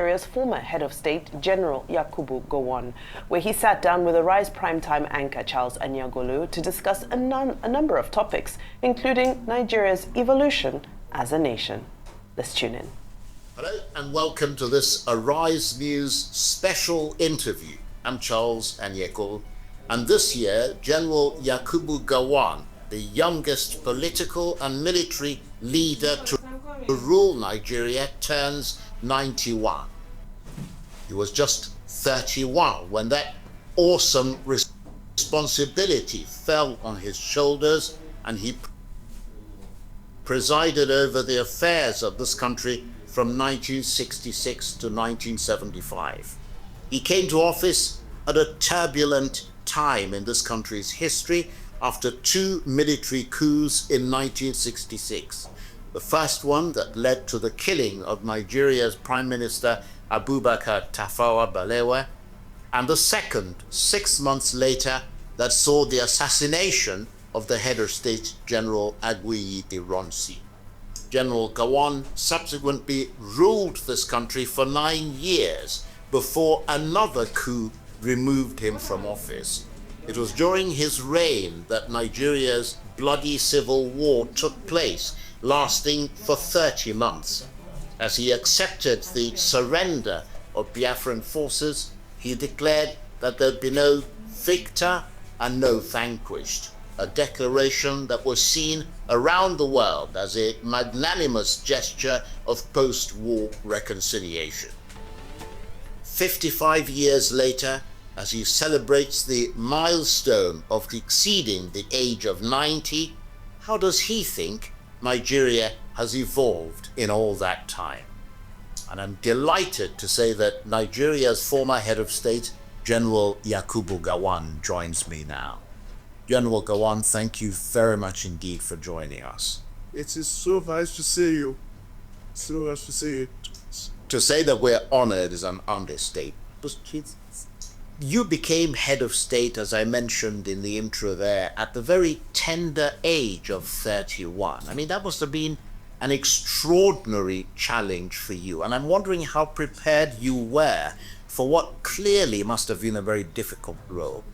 Nigeria's former head of state, General Yakubu Gowon, where he sat down with Arise primetime anchor Charles Anyagolu to discuss a number of topics, including Nigeria's evolution as a nation. Let's tune in. Hello and welcome to this Arise News special interview. I'm Charles Anyagolu, and this year General Yakubu Gowon, the youngest political and military leader to rule Nigeria, turns 91. He was just 31 when that awesome responsibility fell on his shoulders, and he presided over the affairs of this country from 1966 to 1975. He came to office at a turbulent time in this country's history after two military coups in 1966. The first one that led to the killing of Nigeria's Prime Minister Abubakar Tafawa Balewa, and the second, 6 months later, that saw the assassination of the head of state, General Aguiyi Ironsi. General Gowon subsequently ruled this country for 9 years before another coup removed him from office. It was during his reign that Nigeria's bloody civil war took place, lasting for 30 months. As he accepted the surrender of Biafran forces, he declared that there'd be no victor and no vanquished, a declaration that was seen around the world as a magnanimous gesture of post-war reconciliation. 55 years later, as he celebrates the milestone of exceeding the age of 90, how does he think Nigeria has evolved in all that time? And I'm delighted to say that Nigeria's former head of state, General Yakubu Gowon, joins me now. General Gowon, thank you very much indeed for joining us. It is so nice to see you. So nice to see you. To say that we're honored is an understatement. You became head of state, as I mentioned in the intro there, at the very tender age of 31. I mean, that must have been an extraordinary challenge for you. And I'm wondering how prepared you were for what clearly must have been a very difficult role.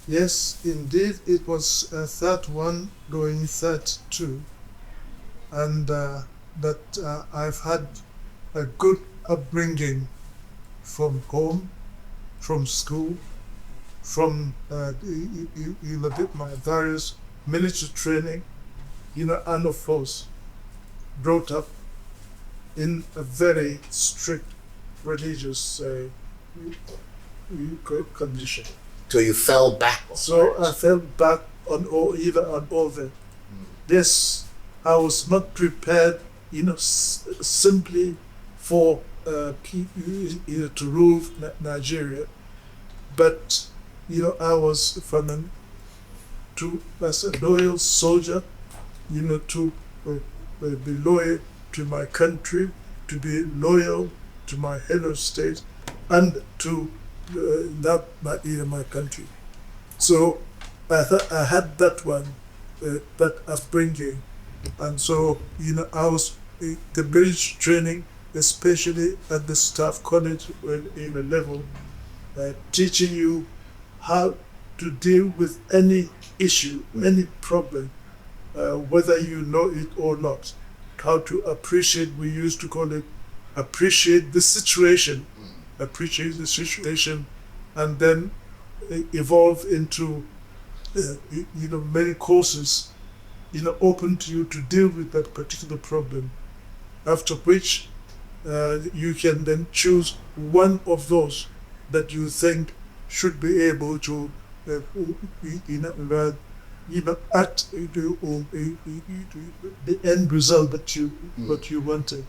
Yes, indeed, it was 31 going 32. And that I've had a good upbringing from home, from school, from my various military training, and of course, brought up in a very strict religious condition. So you fell back? So I fell back on all that. Yes, I was not prepared, simply for to rule Nigeria, but I was as a loyal soldier, to be loyal to my country, to be loyal to my head of state, and to love my country. So I had that one, that upbringing, and so I was the military training, especially at the staff college in a level, teaching you how to deal with any issue, any problem, whether you know it or not. How to appreciate, we used to call it, appreciate the situation, and then evolve into, many courses, open to you to deal with that particular problem. After which, you can then choose one of those that you think should be able to at the end result that you wanted.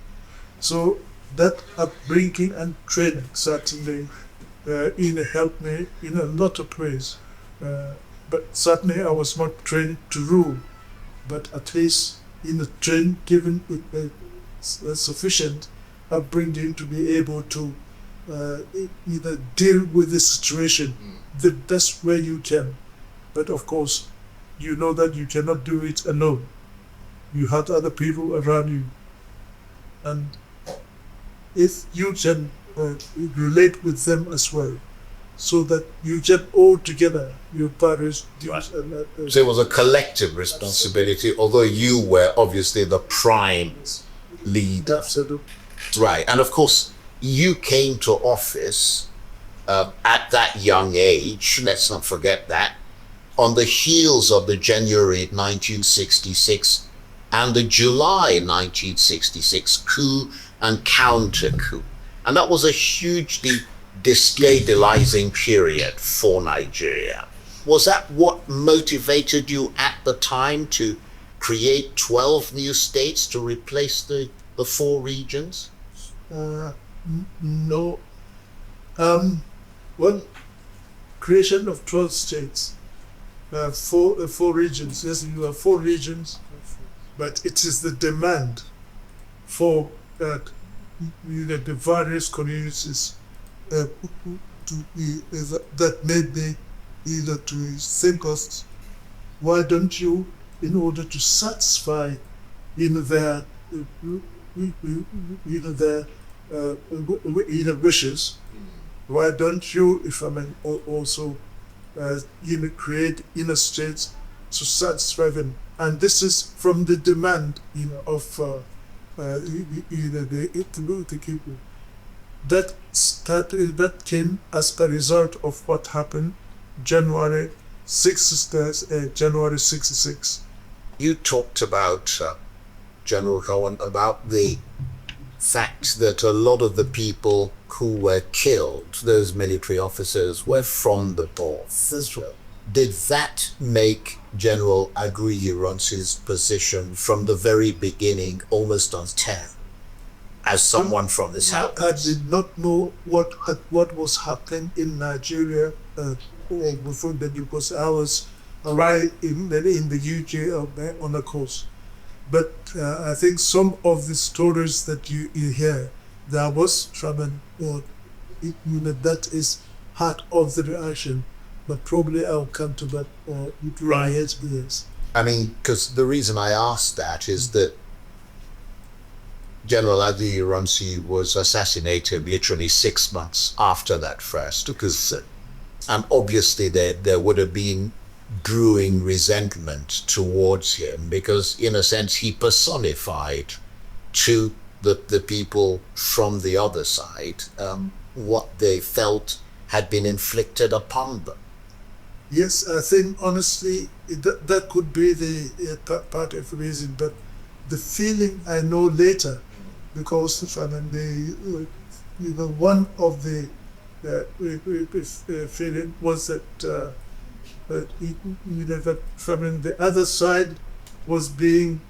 So that upbringing and training certainly helped me in a lot of ways. But certainly I was not trained to rule, but at least trained, given sufficient upbringing to be able to either deal with the situation the best way you can. But of course, you know that you cannot do it alone. You had other people around you. And if you can relate with them as well, so that you can all together, your parents, So it was a collective responsibility, although you were obviously the prime lead. Absolutely. Right. And of course, you came to office at that young age, let's not forget that, on the heels of the January 1966 and the July 1966 coup and counter coup. And that was a hugely destabilizing period for Nigeria. Was that what motivated you at the time to create 12 new states to replace the 4 regions? No. Well, creation of 12 states, 4 regions. Yes, you have 4 regions, but it is the demand for that the various communities that made me either to think of, why don't you, in order to satisfy their wishes, why don't you, if I may, also create inner states to satisfy them? And this is from the demand of the people. That came as a result of what happened January 66. You talked about, General Gowon, about the fact that a lot of the people who were killed, those military officers, were from the north. Did that make General Aguiyi-Ironsi's position from the very beginning almost untenable as someone from this house? I did not know what was happening in Nigeria before that, because I was right in the UK on the coast. But I think some of the stories that you hear, there was trouble, that is part of the reaction. But probably I'll come to that riot, yes. I mean, because the reason I asked that is that General Aguiyi-Ironsi was assassinated literally 6 months after that first, and obviously there would have been brewing resentment towards him, because in a sense he personified to the people from the other side what they felt had been inflicted upon them. Yes, I think honestly that could be the part of the reason, but the feeling I know later, because one of the feeling was that that from the other side was being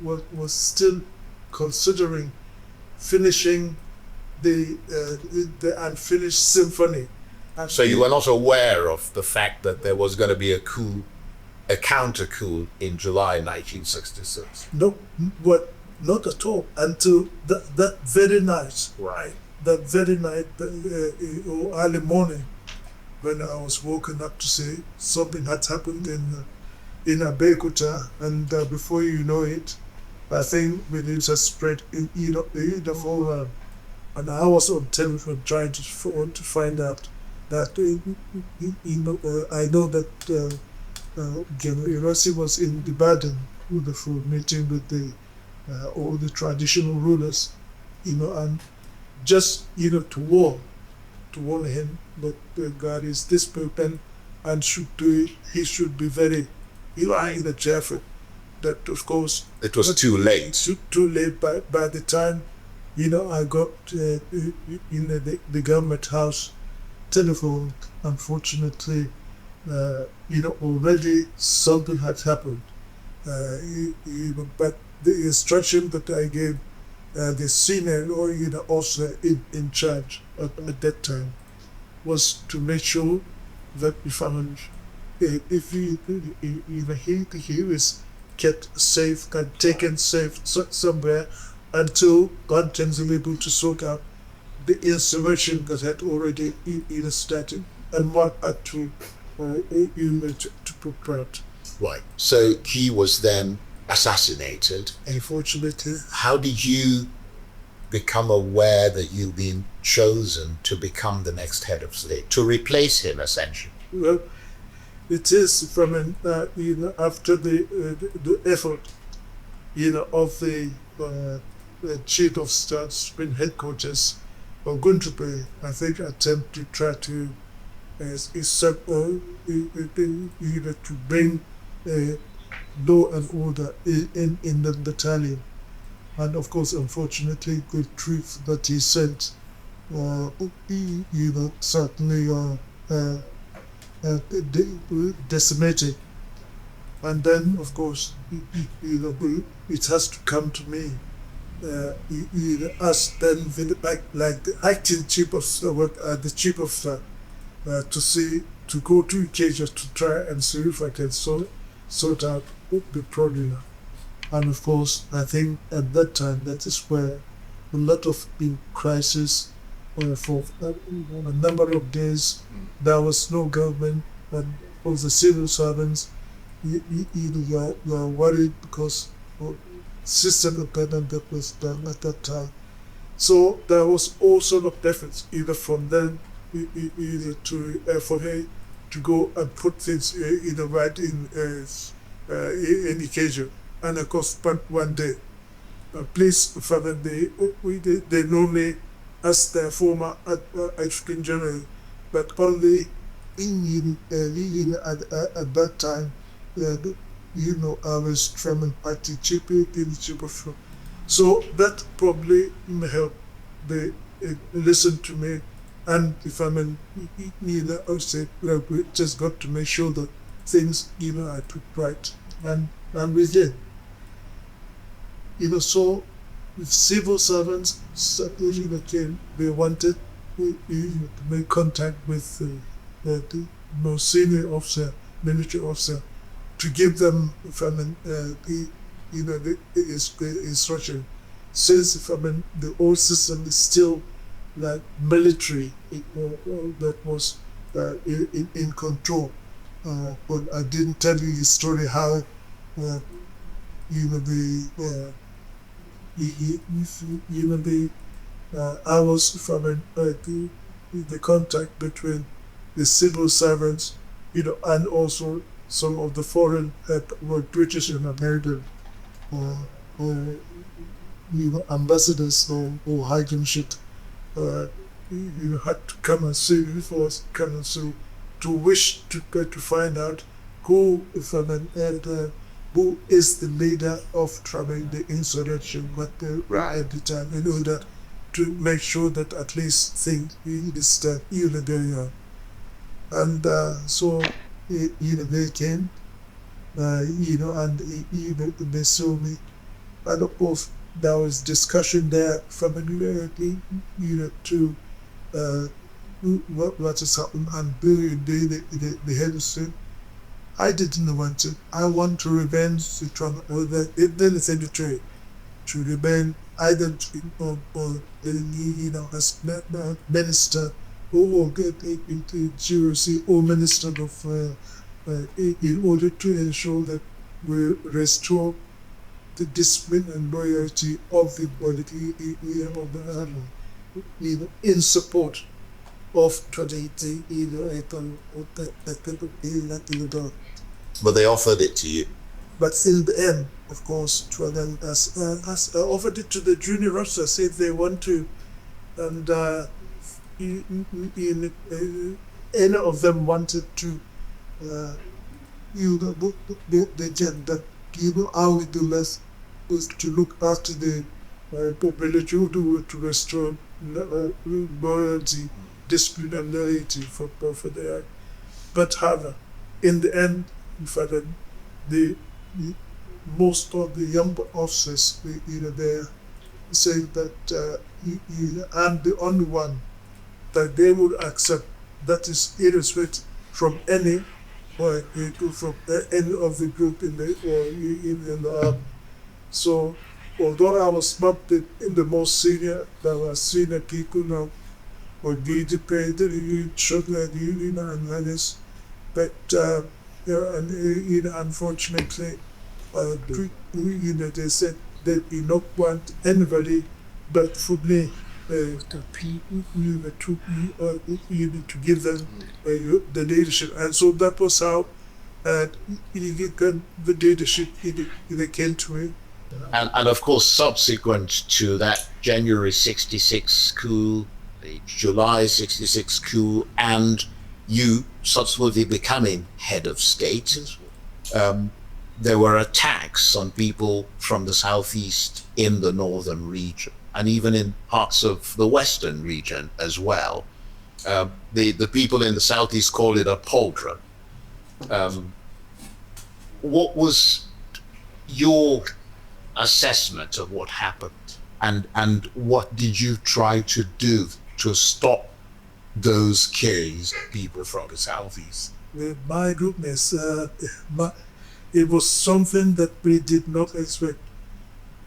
was still considering finishing the unfinished symphony. So you were not aware of the fact that there was going to be a counter coup in July 1966? No, but not at all until that very night. Right. That very night, early morning, when I was woken up to say something had happened in Abeokuta, and before you know it, I think the news has spread in the whole. And I was on telephone trying to find out that I know that General Ironsi was in Ibadan for meeting with all the traditional rulers, and just to warn him that God is this person and he should be very careful. That of course it was too late. Too late. By the time I got in the government house telephone, unfortunately, already something had happened. But the instruction that I gave the senior officer in charge at that time was to make sure that if he was kept safe and taken safe somewhere until God turns him able to sort out the insurrection that had already started and what had to prepare. Right. So he was then assassinated. Unfortunately. How did you become aware that you've been chosen to become the next head of state, to replace him essentially? Well, it is from after the effort of the chief of staff's headquarters are going to be, I think, attempt to try to to bring law and order in the battalion. And of course, unfortunately, the truth that he said, certainly decimated. And then, of course, it has to come to me. Us then, like the acting chief of the chief of staff, to go to Ikeja to try and see if I can sort out the problem. And of course, I think at that time, that is where a lot of crisis for a number of days. There was no government, and all the civil servants, you are worried because of system dependent that was done at that time. So there was all sort of efforts, either from then, for her to go and put things right in occasion. And of course, but one day, please, Father, they normally ask their former African general, but only at that time, I was Truman Party chief of. So that probably helped they listen to me. And if I I say, we just got to make sure that things, I put right. And we did. So with civil servants, certainly came, they wanted to make contact with the most senior officer, military officer, to give them the instruction. Since the old system is still like military, that was in control. But I didn't tell you the story how I was from the contact between the civil servants, and also some of the foreign British and American ambassadors or high commission had to come and see before come and see, to wish to find out who who is the leader of the insurrection, at the time, in order to make sure that at least things is going on. And so they came, and they saw me, and of course there was discussion there from to what is happening, and the head of state. I didn't want to. I want to remain the secretary, to remain either as minister or get into GOC or minister of in order to ensure that we restore the discipline and loyalty of the polity of the army, in support of 2018, But they offered it to you. But in the end, of course, as offered it to the junior officers, say they want to, and any of them wanted to, the gender, how we do less was to look after the population, to restore loyalty, discipline and loyalty for the act. But however, in the end, in fact, the most of the young officers, they're saying that I'm the only one that they would accept. That is irrespective from any from any of the group in the army. So, although I was not in the most senior, there were senior people now, or the children, and others, but unfortunately, they said they did not want anybody but for me, the people to give them the leadership, and so that was how he got the leadership he came to it. And of course, subsequent to that January 66 coup, the July 66 coup, and you subsequently becoming head of state, there were attacks on people from the southeast in the northern region, and even in parts of the western region as well. The people in the southeast call it a pauldron. What was your assessment of what happened, and what did you try to do to stop those killings of people from the southeast? My goodness, it was something that we did not expect.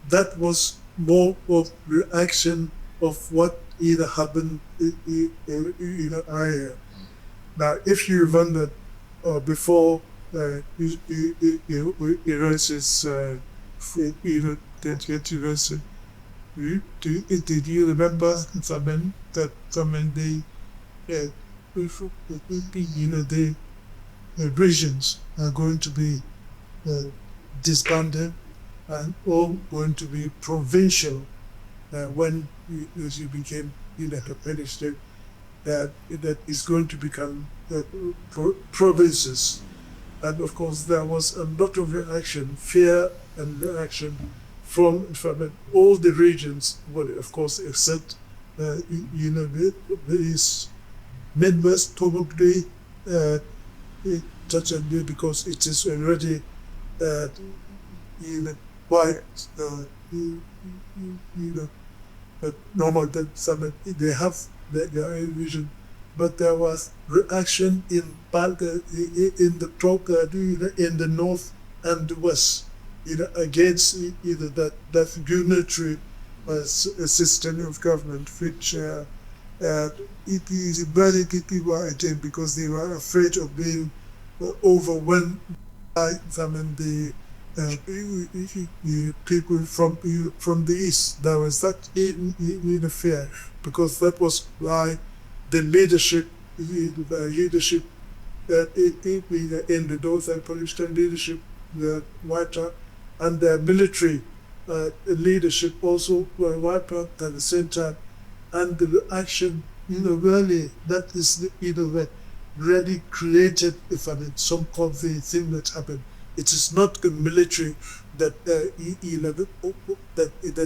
That was more of reaction of what either happened in the area. Now, if you remember before Iran's did you remember something that the regions are going to be disbanded and all going to be provincial when you became a British state, that is going to become provinces. And of course there was a lot of reaction, fear and reaction from all the regions, well, of course except these Midwest probably touch on me because it is already quite normal that some they have their own vision, but there was reaction in the top in the north and the west against that unitary system of government, which it is very people I think because they were afraid of being overwhelmed by the people from the east. There was that fear because that was why the leadership in the northern Palestine leadership, the wiped out, and the military leadership also were wiped out at the same time. And the action, really, that is, really created, some of the thing that happened. It is not the military that that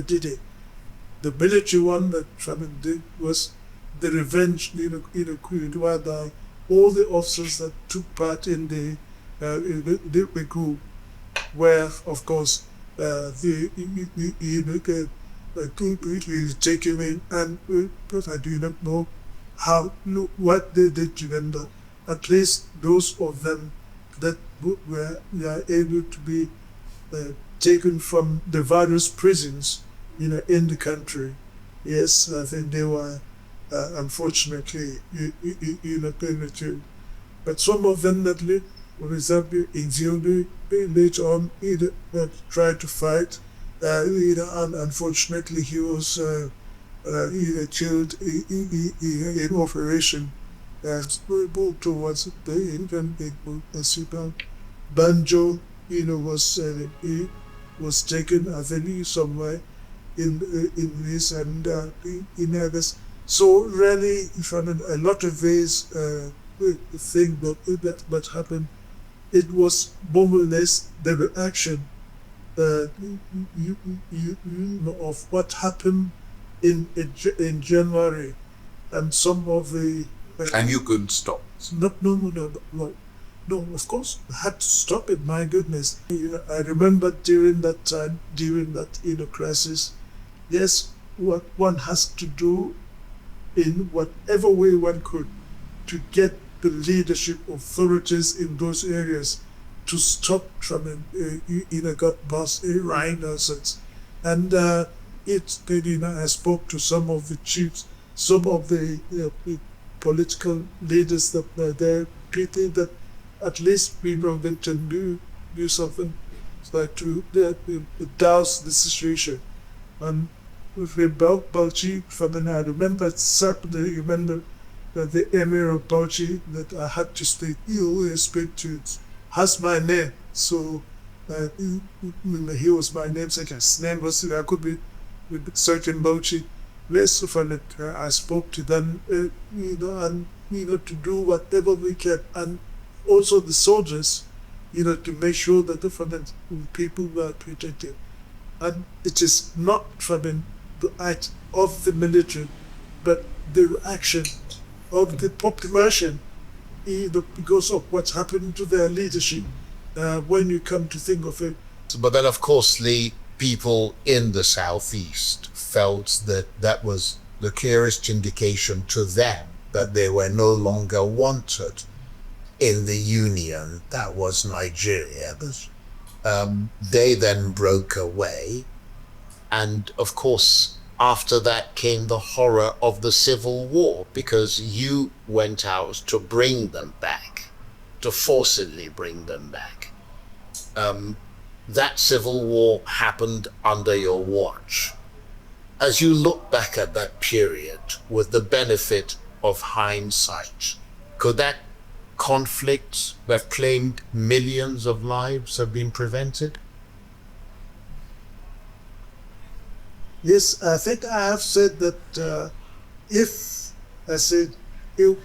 did it. The military one that Trump did was the revenge, where all the officers that took part in the coup were, of course, taken in, and but I do not know what they did to them, but at least those of them that were able to be taken from the various prisons in the country. Yes, I think they were unfortunately penalty. But some of them that lived, for example, in Zimbabwe, later on tried to fight, and unfortunately he was killed in operation towards the Indian people. Banjo, was taken, I think, somewhere in this and in others. So really, a lot of ways thing that happened, it was more or less the reaction of what happened in January, and some of the And you couldn't stop. No, of course, I had to stop it, my goodness. I remember during that time, during that crisis, yes, what one has to do in whatever way one could to get the leadership authorities in those areas to stop Trump got boss nonsense. And I spoke to some of the chiefs, some of the political leaders that were there, people that at least people that can do something like to douse the situation. And Bauchi from, and I remember certainly remember that the Emir of Bauchi that I had to speak, he always speak to, has my name. So he was my namesake. His name was, I could be searching Bauchi. Less of it, I spoke to them, and to do whatever we can, and also the soldiers, to make sure that the people were protected. And it is not from the act of the military, but the reaction of the population, because of what's happened to their leadership. When you come to think of it. But then, of course, the people in the southeast felt that that was the clearest indication to them that they were no longer wanted in the union that was Nigeria. They then broke away, and of course after that came the horror of the Civil War, because you went out to bring them back, to forcibly bring them back. That Civil War happened under your watch. As you look back at that period with the benefit of hindsight, could that conflict that claimed millions of lives have been prevented? Yes, I think I have said that if the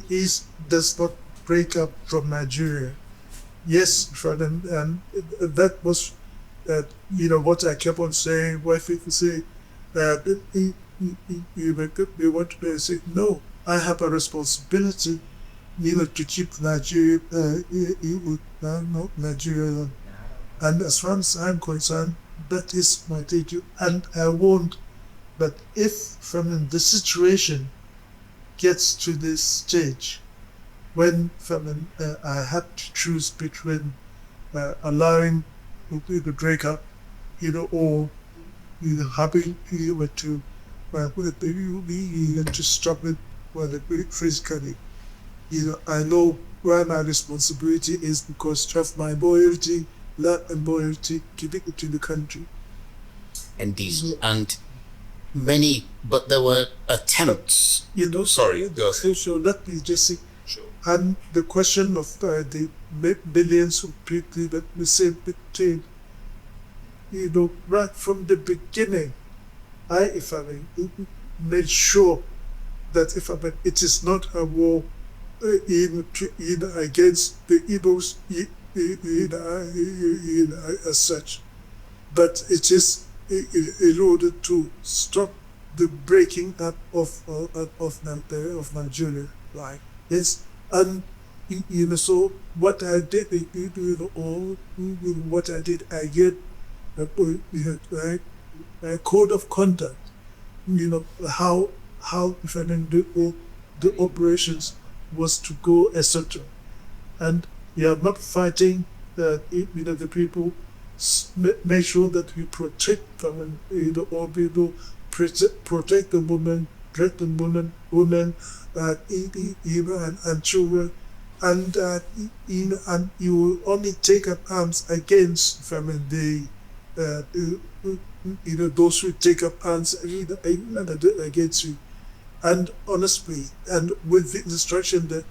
East does not break up from Nigeria, yes, and that was what I kept on saying. Why people say that you want to say no, I have a responsibility, to keep Nigeria, Nigeria, and as far as I'm concerned, that is my duty, and I won't. But if the situation gets to this stage, when I had to choose between allowing the breakup, or having to stop it physically. I know where my responsibility is because of my loyalty, love and loyalty to the country. Indeed. And many, but there were attempts. Sorry, go ahead. So let me just say, Sure. and the question of the millions of people that we say between, right from the beginning, if I made sure that it is not a war against the Igbos as such, but it is in order to stop the breaking up of Nigeria. Right. Yes, and so what I did, I get a code of conduct. How the operations was to go, etc. And we are not fighting the people. Make sure that we protect them, all people protect the women, and children, and you will only take up arms against those who take up arms against you. And honestly, and with the instruction that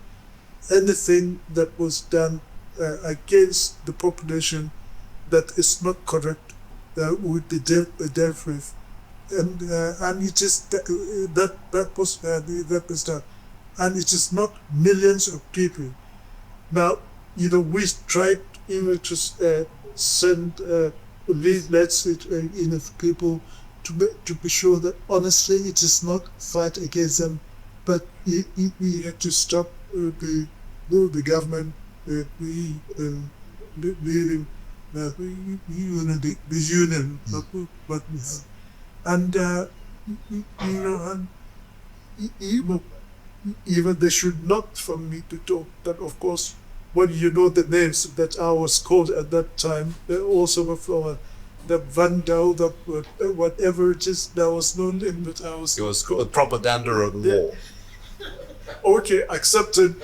anything that was done against the population that is not correct would be dealt with, and it is that was done, and it is not millions of people. Now, we tried to send leaflets people to be sure that honestly it is not fight against them, but we had to stop the government leading the union, what we have. And even they should not for me to talk, but of course when the names that I was called at that time, also before the Vandal, the whatever it is, there was no name that I was. It was called propaganda of war. Okay, accepted.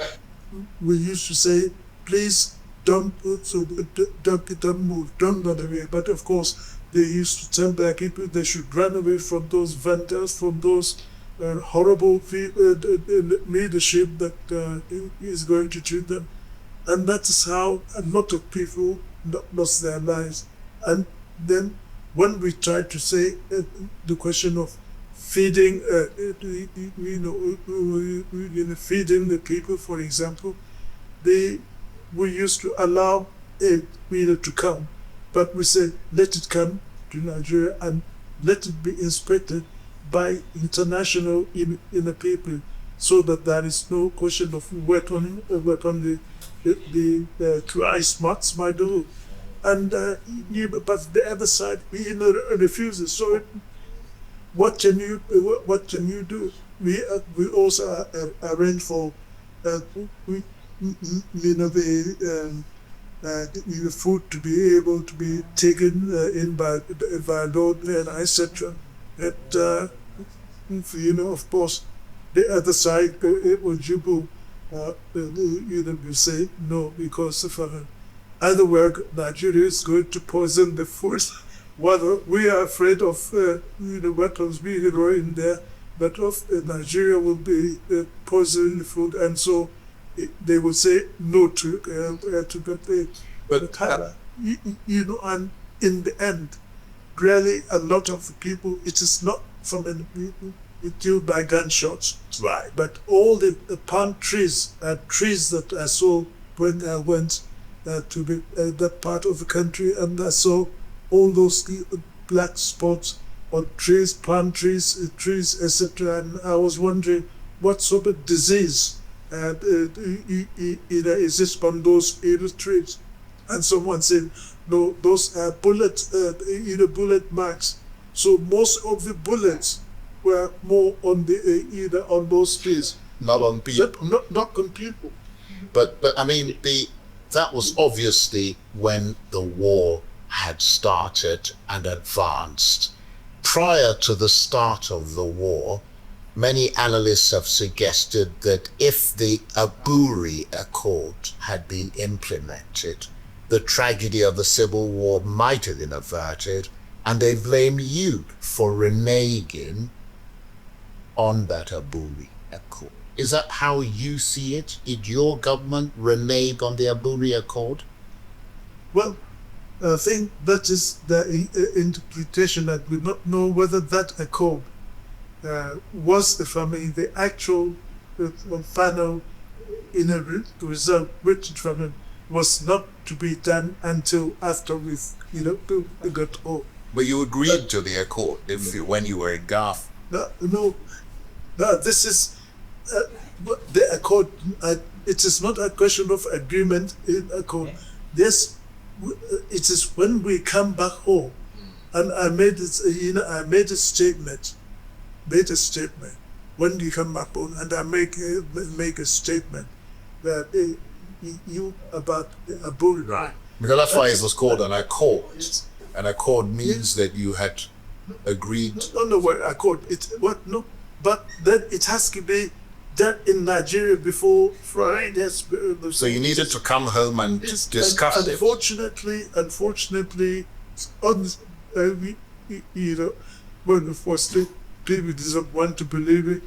We used to say, please don't move, don't run away. But of course, they used to tell their people they should run away from those vendors, from those horrible leadership that is going to treat them. And that is how a lot of people lost their lives. And then when we try to say the question of feeding, feeding the people, for example, we used to allow aid to come, but we said let it come to Nigeria and let it be inspected by international people, so that there is no question of weapon the Christ might do. And but the other side refuses. So what can you do? We also arrange for the food to be able to be taken in by road and etc. Of course, the other side will say no, because of other work, Nigeria is going to poison the food. Whether we are afraid of weapons being in there, but of Nigeria will be poisoning the food, and so they will say no to the and in the end, really a lot of people, it is not from killed by gunshots, right? But all the palm trees, trees that I saw when I went to that part of the country, and I saw all those black spots on trees, palm trees, etc. And I was wondering what sort of disease is this on those trees? And someone said, no, those are bullet marks. So most of the bullets were more on the on those trees, not on people. Not on people. But I mean, that was obviously when the war had started and advanced. Prior to the start of the war, many analysts have suggested that if the Aburi Accord had been implemented, the tragedy of the Civil War might have been averted, and they blame you for reneging on that Aburi Accord. Is that how you see it? Did your government renege on the Aburi Accord? Well, I think that is the interpretation, that we not know whether that accord was, the actual final result written from it was not to be done until after we got home. But you agreed to the accord when you were in Gulf. No, this is the accord. It is not a question of agreement in accord. This, it is when we come back home, and I made it. I made a statement. When you come back home, and I make a statement that you about Aburi. Right. Because that's why it was called an accord. An accord means that you had agreed. No, what accord? No, but then it has to be done in Nigeria before Friday. So you needed to come home and discuss it. Unfortunately, when the first people didn't want to believe it.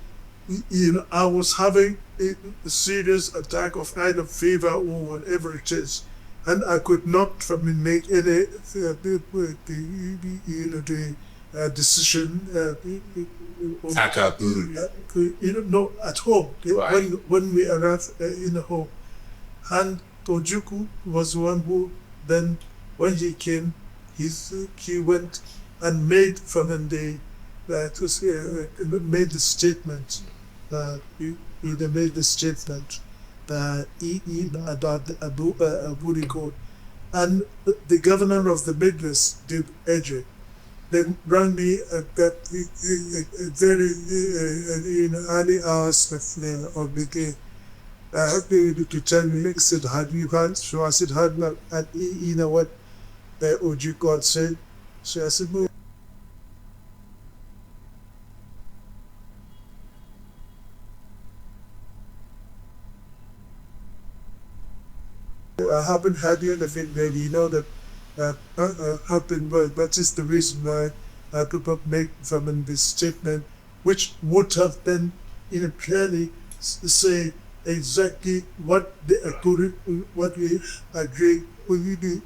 I was having a serious attack of either fever or whatever it is, and I could not make any decision. At at home. Right. When we arrived in the home, and Tojuku was one who then, when he came, he went and made made the statement. He made the statement about the Aburi Code, and the governor of the Midwest, Duke AJ, then rang me at that very early hours of the day. To tell me, he said, "Have you heard?" So I said, "Heard not." And you know what the Oji God said? So I said, "No." I haven't heard anything that that happened. But that is the reason why I could not make this statement, which would have then clearly say exactly what what we agree with the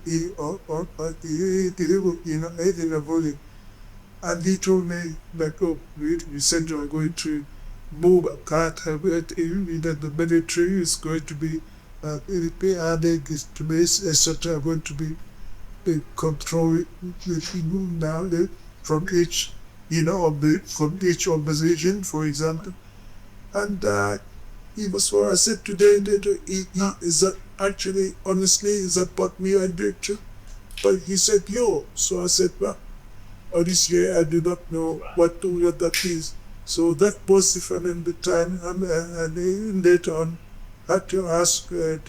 and he told me like, oh, we said you are going to move a car, that the military is going to be etc. going to be controlling now from each from each opposition, for example. And he was what I said today that is that actually honestly is that what we are doing too? But he said yo. So I said, well, honestly I do not know what that is. So that was the time and later on had to ask the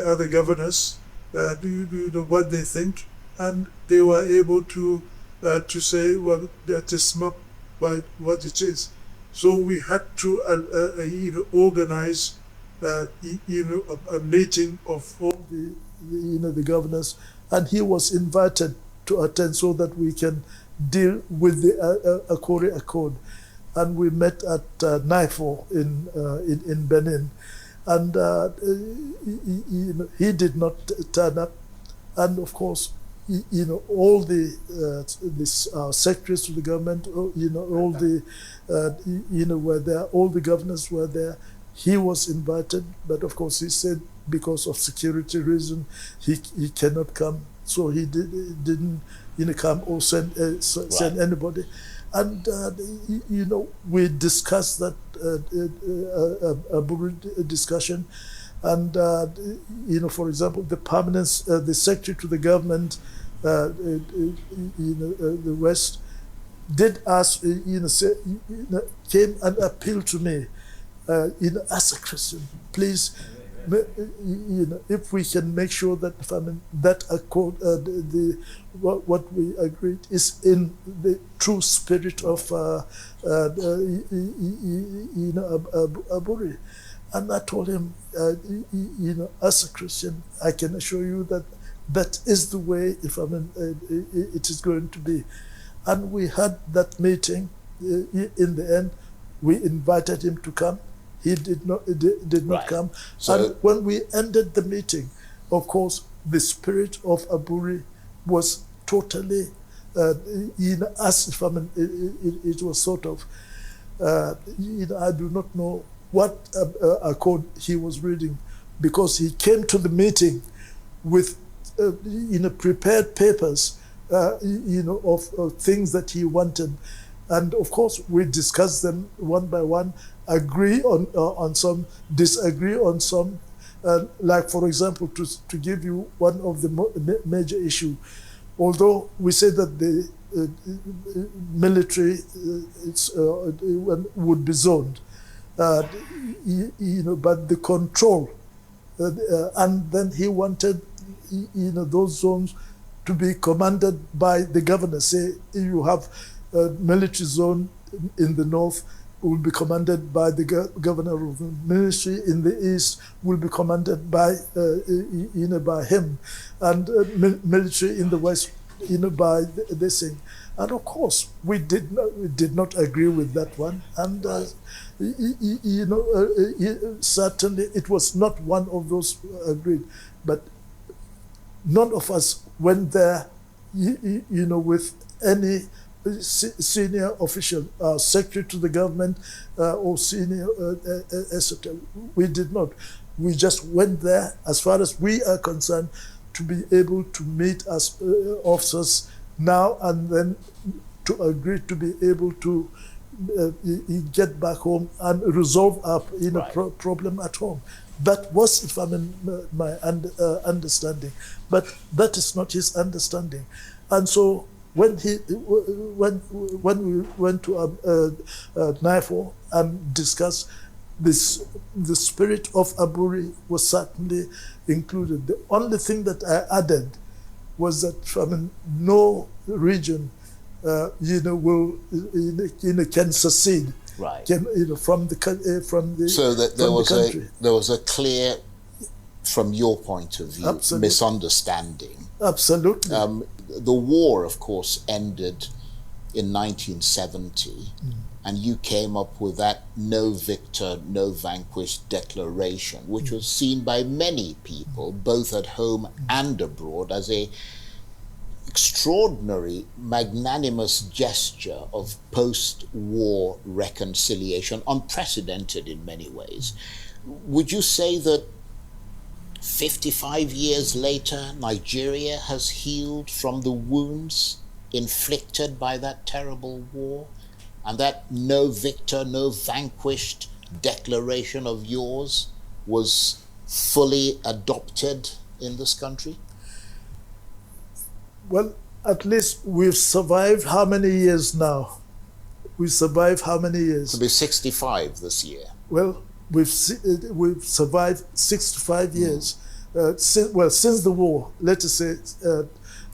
other governors what they think, and they were able to say, well, that is not quite what it is. So we had to organize a meeting of all the governors, and he was invited to attend so that we can deal with the Akure Accord. And we met at Naifo in Benin, and he did not turn up. And of course, all the secretaries to the government, all the were there, all the governors were there. He was invited, but of course he said because of security reason he cannot come, so he didn't come or send anybody. And we discussed that discussion, and for example, the permanent, the secretary to the government, the West, did ask, came and appealed to me, as a Christian, please, if we can make sure that that accord, what we agreed is in the true spirit of Aburi. And I told him, as a Christian, I can assure you that that is the way it is going to be. And we had that meeting. In the end, we invited him to come. He did not come. So, and when we ended the meeting, of course, the spirit of Aburi was totally, as if it was sort of, I do not know what accord he was reading, because he came to the meeting with, prepared papers, of things that he wanted. And of course, we discussed them one by one, agree on some, disagree on some. Like, for example, to give you one of the major issue, although we say that the military would be zoned, but the control, and then he wanted, those zones to be commanded by the governor. Say you have a military zone in the north, will be commanded by the governor of the ministry. In the east, will be commanded by by him, and military in the west, by this thing. And of course, we did not agree with that one. And certainly it was not one of those agreed. But none of us went there, with any senior official, secretary to the government, or senior, etc. We did not. We just went there, as far as we are concerned, to be able to meet as officers now and then, to agree to be able to get back home and resolve our problem at home. That was, my understanding, but that is not his understanding. And so when we went to NIFO and discussed this, the spirit of Aburi was certainly included. The only thing that I added was that from no region, will can succeed. Right. Can from the so that there was country. there was a clear from your point of view, Absolutely. misunderstanding. Absolutely. The war, of course, ended in 1970, and you came up with that no victor, no vanquished declaration, which was seen by many people, both at home and abroad, as a extraordinary, magnanimous gesture of post-war reconciliation, unprecedented in many ways. Would you say that 55 years later, Nigeria has healed from the wounds inflicted by that terrible war, and that no victor, no vanquished declaration of yours was fully adopted in this country? Well, at least we've survived how many years now? We survived how many years? It'll be 65 this year. Well, we've survived 65 years. Since the war, let us say.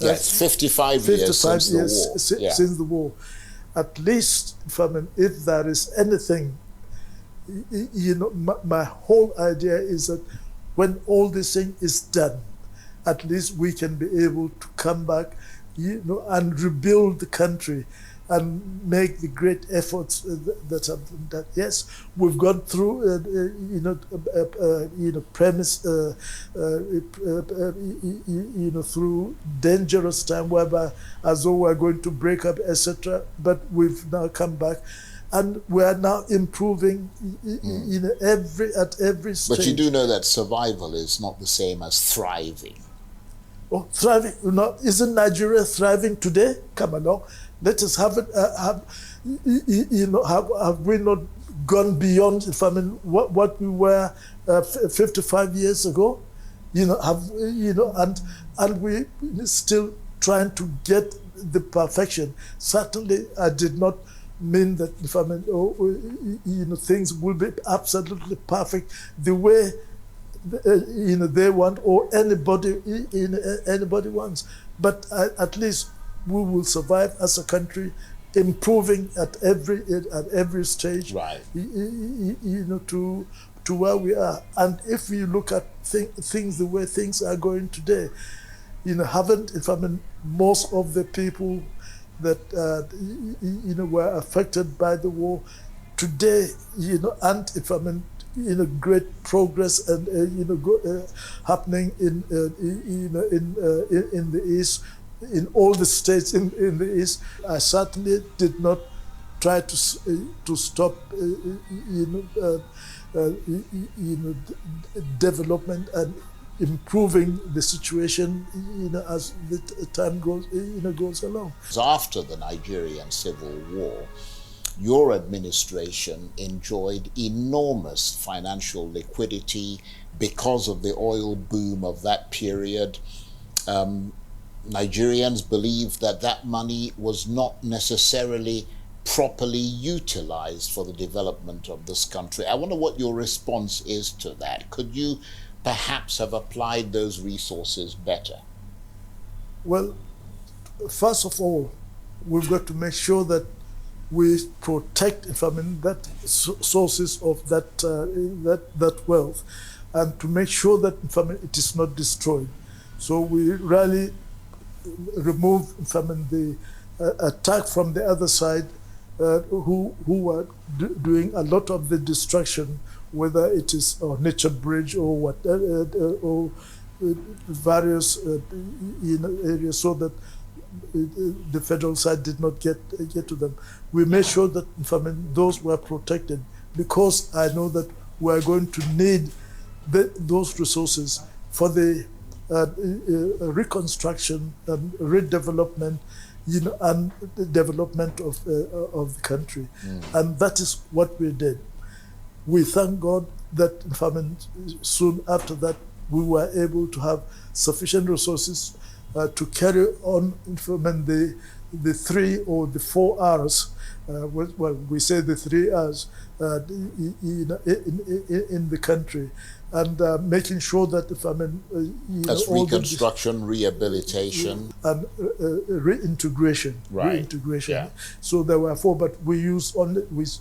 Yes, 55 years since the war. Yeah. Since the war. At least, if there is anything, my whole idea is that when all this thing is done, at least we can be able to come back, and rebuild the country and make the great efforts that have been done. Yes, we've gone through, through dangerous time whereby as though we're going to break up, etc. But we've now come back, and we are now improving at every stage. But you do know that survival is not the same as thriving. Oh, thriving! Isn't Nigeria thriving today? Come along. Let us have it. Have we not gone beyond? What we were 55 years ago, and we still trying to get the perfection. Certainly, I did not mean that things will be absolutely perfect the way they want, or anybody wants. But at least we will survive as a country, improving at every stage, right? To where we are. And if we look at things the way things are going today, most of the people that were affected by the war today, and great progress and happening in the East. In all the states in the East, I certainly did not try to stop development and improving the situation as the time goes along. After the Nigerian Civil War, your administration enjoyed enormous financial liquidity because of the oil boom of that period. Nigerians believed that money was not necessarily properly utilized for the development of this country. I wonder what your response is to that. Could you perhaps have applied those resources better? Well, first of all, we've got to make sure that we protect, that sources of that wealth, and to make sure that it is not destroyed. So we really remove the attack from the other side, who are doing a lot of the destruction, whether it is nature bridge or whatever, or various areas, so that the federal side did not get to them. We made sure that those were protected, because I know that we are going to need those resources for the reconstruction and redevelopment, and the development of the country. And that is what we did. We thank God that soon after that we were able to have sufficient resources to carry on the 3 or the 4 R's. We say the 3 R's in the country, and making sure that that's reconstruction, rehabilitation, and reintegration. Right. Reintegration. Yeah. So there were 4, but we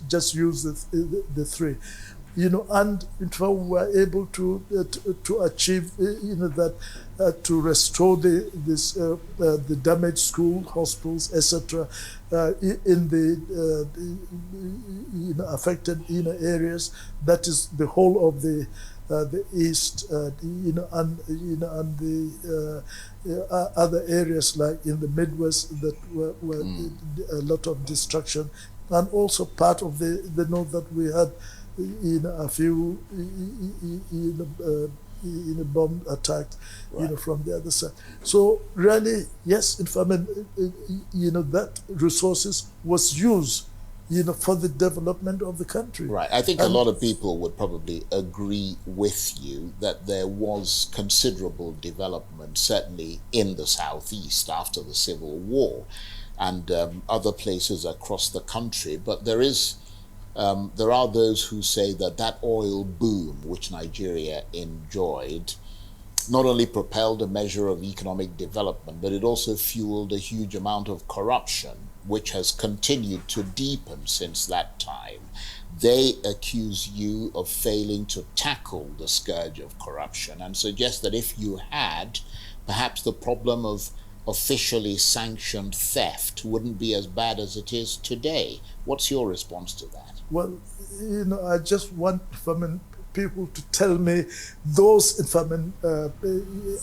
just use the 3. and in fact we were able to achieve, that to restore the damaged school, hospitals, etc., in the affected areas. That is the whole of the east, and the other areas like in the Midwest that were a lot of destruction, and also part of the north that we had a few bomb attacks, from the other side. So really, yes, in fact, that resources was used, for the development of the country. Right. I think a lot of people would probably agree with you that there was considerable development, certainly in the Southeast after the Civil War, and other places across the country. But there are those who say that oil boom which Nigeria enjoyed not only propelled a measure of economic development, but it also fueled a huge amount of corruption, which has continued to deepen since that time. They accuse you of failing to tackle the scourge of corruption and suggest that if you had, perhaps the problem of officially sanctioned theft wouldn't be as bad as it is today. What's your response to that? Well, I just want people to tell me those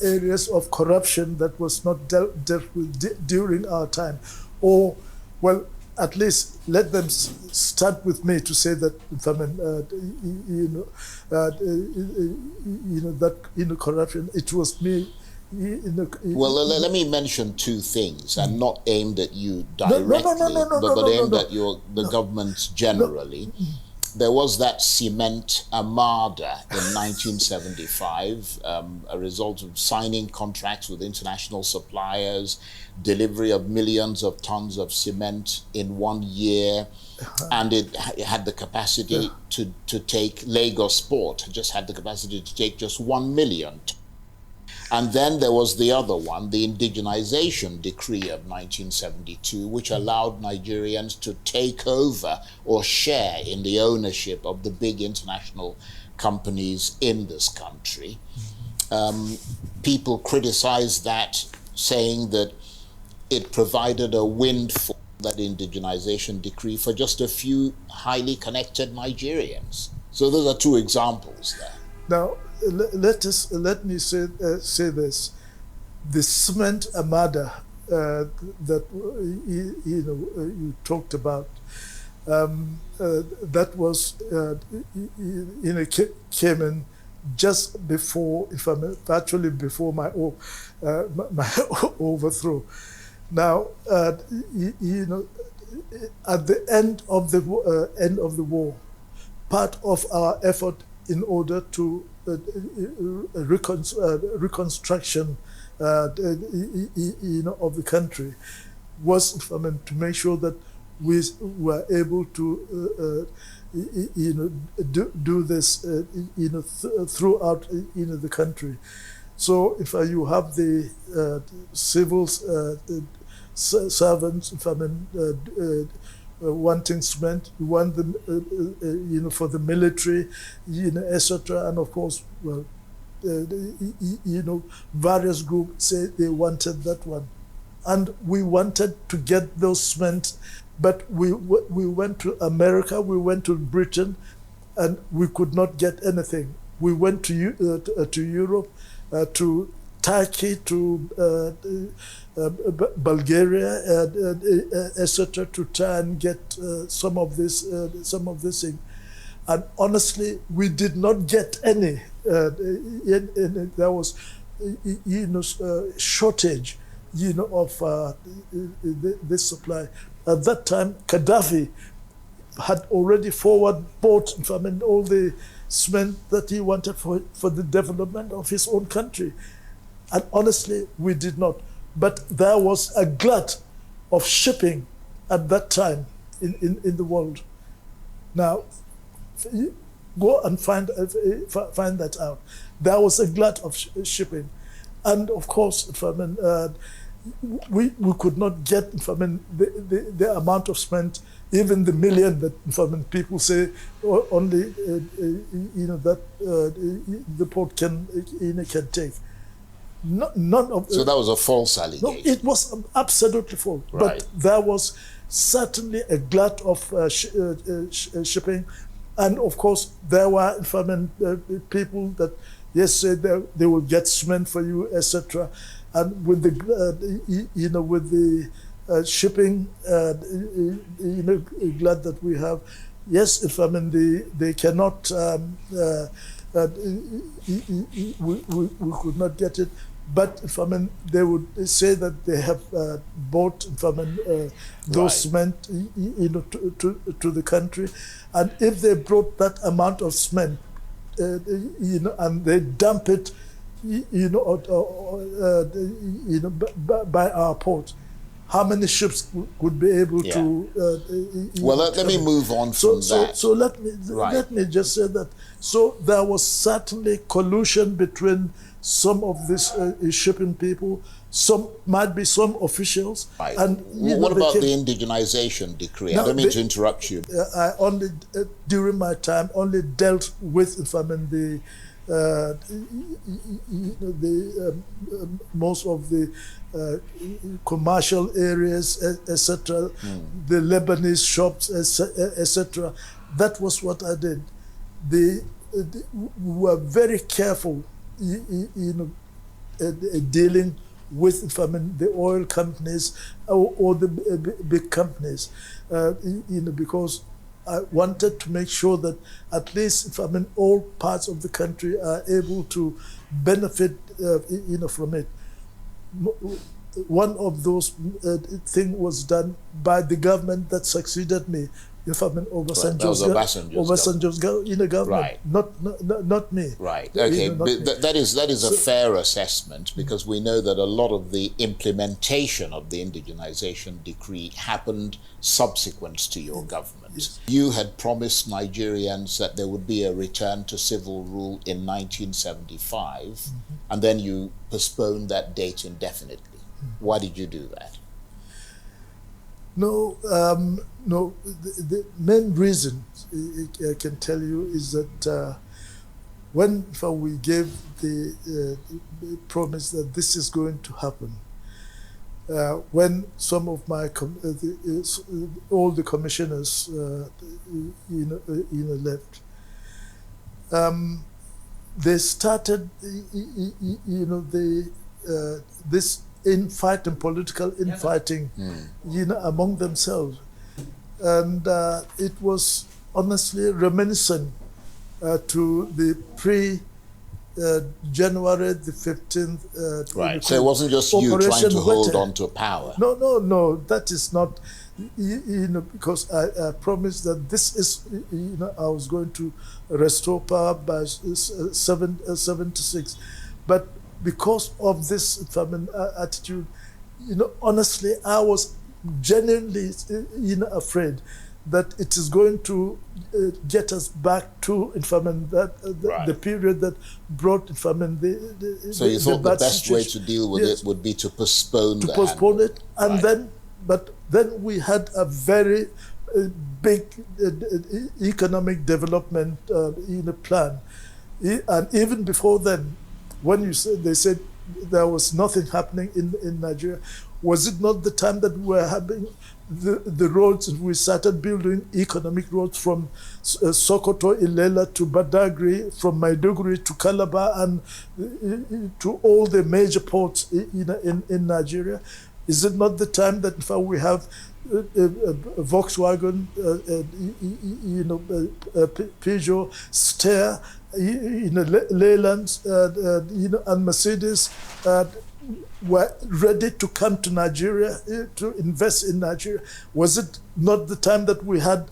areas of corruption that was not dealt with during our time, or, well, at least let them start with me to say that corruption, it was me. Well, let me mention two things, and not aimed at you directly, but aimed at the government generally. There was that cement armada in 1975, a result of signing contracts with international suppliers, delivery of millions of tons of cement in 1 year, and it had the capacity to take, Lagos Port just had the capacity to take just 1 million. And then there was the other one, the indigenization decree of 1972, which allowed Nigerians to take over or share in the ownership of the big international companies in this country. People criticized that, saying that it provided a windfall, that indigenization decree, for just a few highly connected Nigerians. So those are two examples there. Now, let me say this: the cement armada that you talked about, that was came in just before, actually before my overthrow. Now, at the end of the war, part of our effort in order to reconstruction of the country was to make sure that we were able to do this throughout the country. So if you have the civil servants, wanting cement, you want them, for the military, etc. And of course, well, various groups say they wanted that one, and we wanted to get those cement, but we went to America, we went to Britain, and we could not get anything. We went to Europe, to Turkey, to Bulgaria, etc., to try and get some of this thing, and honestly, we did not get any. There was, shortage, of this supply. At that time, Gaddafi had already bought all the cement that he wanted for the development of his own country. And honestly, we did not. But there was a glut of shipping at that time in the world. Now, go and find that out. There was a glut of shipping. And of course, we could not get, the amount of cement, even the million that people say only that the port can take. None of so that was a false allegation. No, it was absolutely false. Right. But there was certainly a glut of shipping, and of course there were people that said they will get cement for you, etc. And with the with the shipping glut that we have, yes, they cannot. We could not get it. But they would say that they have bought those cement to the country, and if they brought that amount of cement, and they dump it, by our port, how many ships would be able to? Well, let me move on from that. So let me just say that. So there was certainly collusion between some of these shipping people. Some might be some officials. Right. And what about the indigenization decree? I don't mean to interrupt you. I only during my time only dealt with most of the commercial areas, etc. The Lebanese shops, etc. That was what I did. We were very careful, dealing with the oil companies or the big companies, because I wanted to make sure that at least all parts of the country are able to benefit from it. One of those things was done by the government that succeeded me. Obasanjo's government, right. not me. Right. Okay. That is a fair assessment, because we know that a lot of the implementation of the indigenization decree happened subsequent to your government. Yes. You had promised Nigerians that there would be a return to civil rule in 1975, and then you postponed that date indefinitely. Why did you do that? No, the main reason I can tell you is that when we gave the promise that this is going to happen, when some of my all the commissioners left, they started this political infighting, among themselves, and it was honestly reminiscent to the January the 15th. Right. So it wasn't just you trying to hold on to power. No. That is not. Because I promised that this is. I was going to restore power by 76, but because of this attitude, honestly, I was genuinely, afraid that it is going to get us back to, the period that brought, So you thought the best situation. way to deal with it would be to postpone it, and then we had a very big economic development plan, and even before then. When they said there was nothing happening in Nigeria, was it not the time that we were having the roads, and we started building economic roads from Sokoto, Ilela to Badagry, from Maiduguri to Calabar, and to all the major ports in Nigeria? Is it not the time that in fact we have Volkswagen, Peugeot, Steyr, Leyland, and Mercedes were ready to come to Nigeria to invest in Nigeria? Was it not the time that we had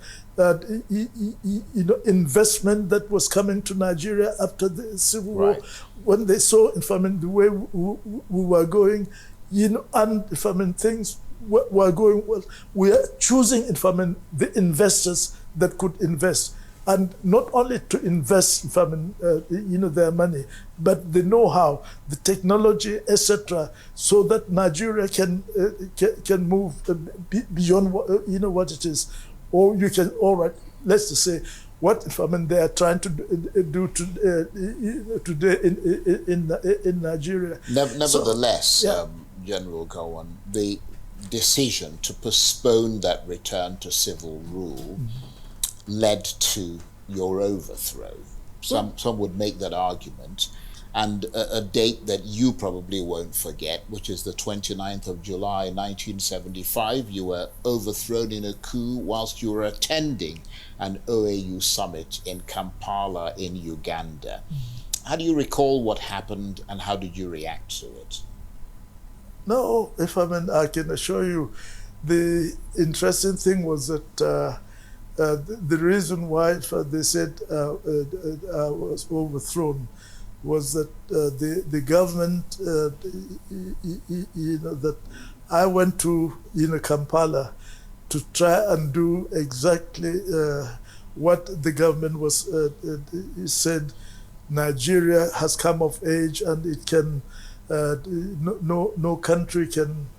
investment that was coming to Nigeria after the Civil War, when they saw the way we were going, and things were going well? We are choosing the investors that could invest. and not only to invest their money, but the know-how, the technology, etc., so that Nigeria can move beyond what it is. Or you can, all right, let's just say, what they are trying to do today in Nigeria. Nevertheless, General Gowon, the decision to postpone that return to civil rule led to your overthrow. Some would make that argument. And a date that you probably won't forget, which is the 29th of July, 1975, you were overthrown in a coup whilst you were attending an OAU summit in Kampala in Uganda. How do you recall what happened and how did you react to it? No, I can assure you, the interesting thing was that the reason why they said I was overthrown was that the government, that I went to Kampala to try and do exactly what the government was said. Nigeria has come of age and it can. No country can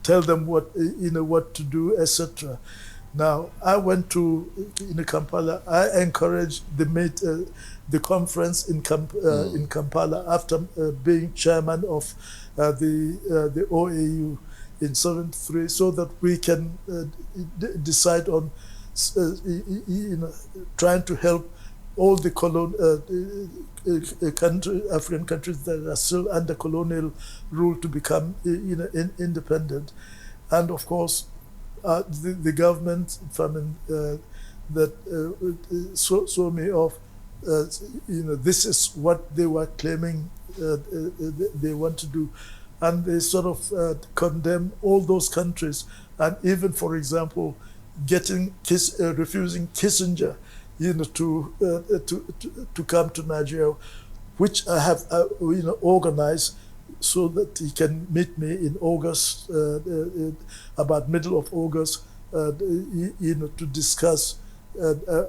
tell them what to do, etc. Now I went to Kampala. I encouraged the conference in Kampala after being chairman of the OAU in 73, so that we can decide on trying to help all the African countries that are still under colonial rule to become independent. And of course, the government that saw me off, this is what they were claiming they want to do. And they sort of condemn all those countries. And even, for example, refusing Kissinger to come to Nigeria, which I have organized so that he can meet me in August, about middle of August, to discuss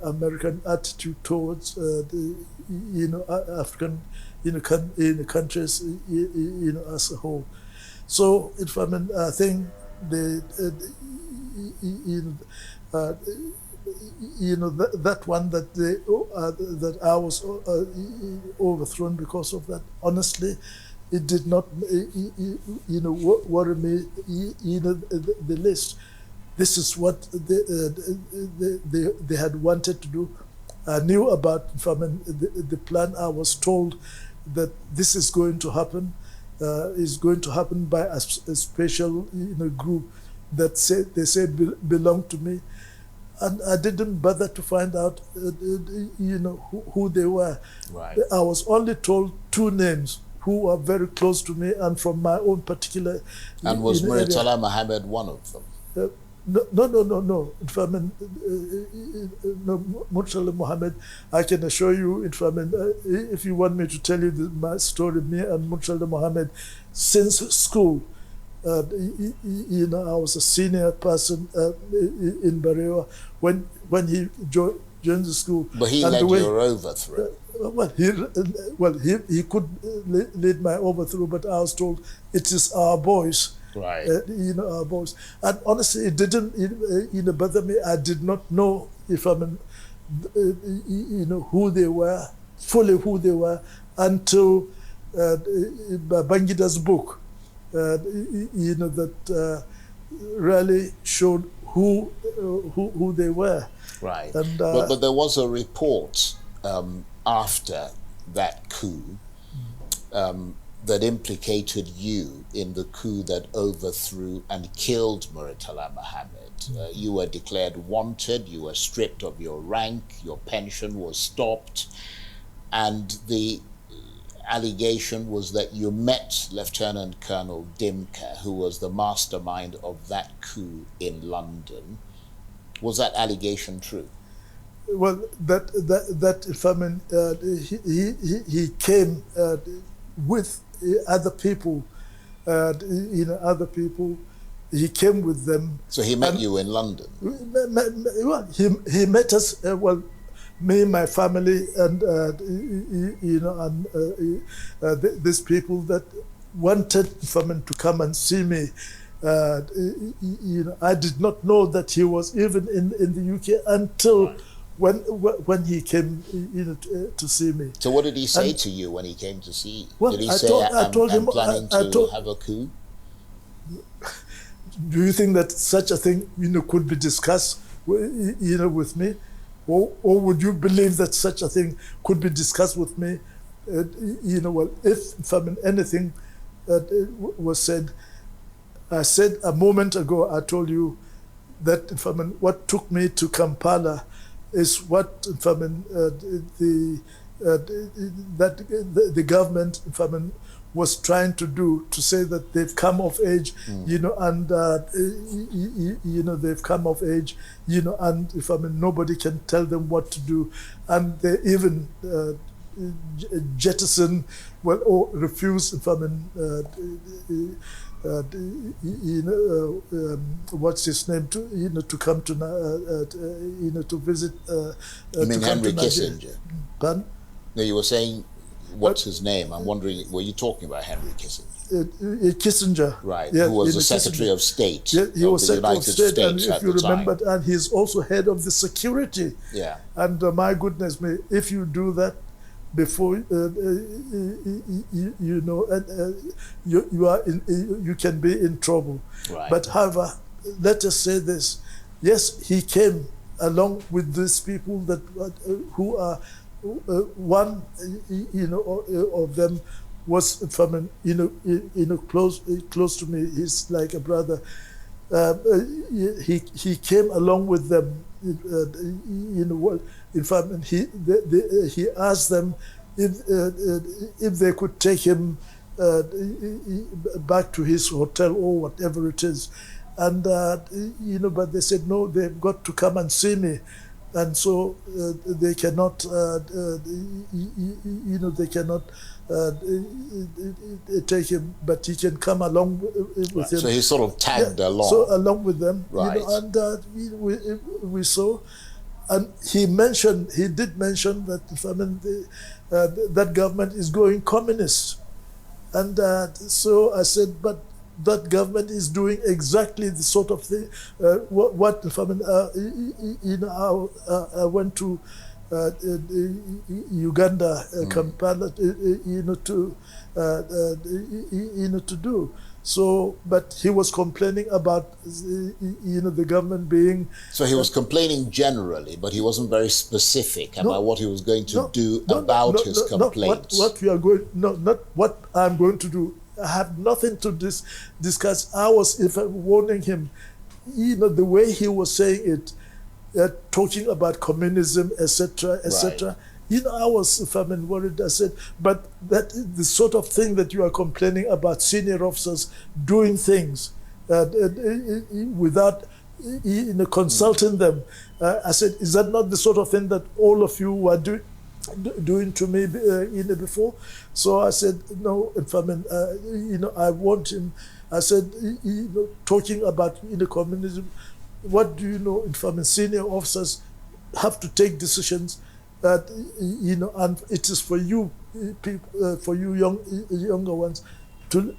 American attitude towards the African countries as a whole. So I think that one that I was overthrown because of that. Honestly, it did not worry me the least. This is what they had wanted to do. I knew about the plan. I was told that this is going to happen. Is going to happen by a special group that they say belong to me. And I didn't bother to find out, who they were. Right. I was only told two names who were very close to me and from my own particular. And was Muritala Mohammed one of them? No. Muritala Mohammed, I can assure you, if you want me to tell you my story, me and Muritala Mohammed, since school. I was a senior person in Barewa when he joined the school. But he led your overthrow. He could lead my overthrow, but I was told it is our boys. Right. Our boys. And honestly, it didn't bother me. I did not know who they were, fully who they were, until Bangida's book. That really showed who they were. Right. And, but there was a report after that coup that implicated you in the coup that overthrew and killed Muritala Mohammed. You were declared wanted, you were stripped of your rank, your pension was stopped, and the allegation was that you met Lieutenant Colonel Dimka, who was the mastermind of that coup in London. Was that allegation true? Well, he came with other people, he came with them. So he met you in London? Well, he met us, me, my family, and these people that wanted to come and see me. I did not know that he was even in the UK until when he came to see me. So what did he say to you when he came to see you? Well, did he I say, told I'm him, planning to have a coup? Do you think that such a thing could be discussed with me, or would you believe that such a thing could be discussed with me? If anything was said, I said a moment ago, I told you that what took me to Kampala is what the government was trying to do, to say that they've come of age, and they've come of age, and nobody can tell them what to do, and they even jettison, or refuse, what's his name, to come to visit. You mean Henry Kissinger? Pardon? No, you were saying, what's his name? I'm wondering, were you talking about Henry Kissinger? Kissinger, right? Yeah, who was the Kissinger. Secretary of State? Yeah, he was the Secretary United of State, States and at if you the remember, time. and he's also head of the security. Yeah. And my goodness me, if you do that before you can be in trouble. Right. But however, let us say this: yes, he came along with these people that who are one of them was from close to me. He's like a brother. He came along with them. In fact, he asked them if they could take him back to his hotel or whatever it is, and but they said no, they've got to come and see me, and so they cannot they cannot take him, but he can come along with him. So he sort of tagged along. So along with them, right. And we saw, and he did mention that that government is going communist, and so I said, but that government is doing exactly the sort of thing. What I went to Uganda, Kampala, to do. So, but he was complaining about, the government being. So he was complaining generally, but he wasn't very specific about what he was going to do about his complaints. What we are going, not what I'm going to do. I have nothing to discuss. I was warning him, the way he was saying it, talking about communism, etc., etc. Right. I was worried. I said, but that is the sort of thing that you are complaining about, senior officers doing things without consulting them. I said, is that not the sort of thing that all of you were doing to me before? So I said, no, I want him. I said, talking about communism, what do you know? Senior officers have to take decisions that and it is for you people, for you younger ones, to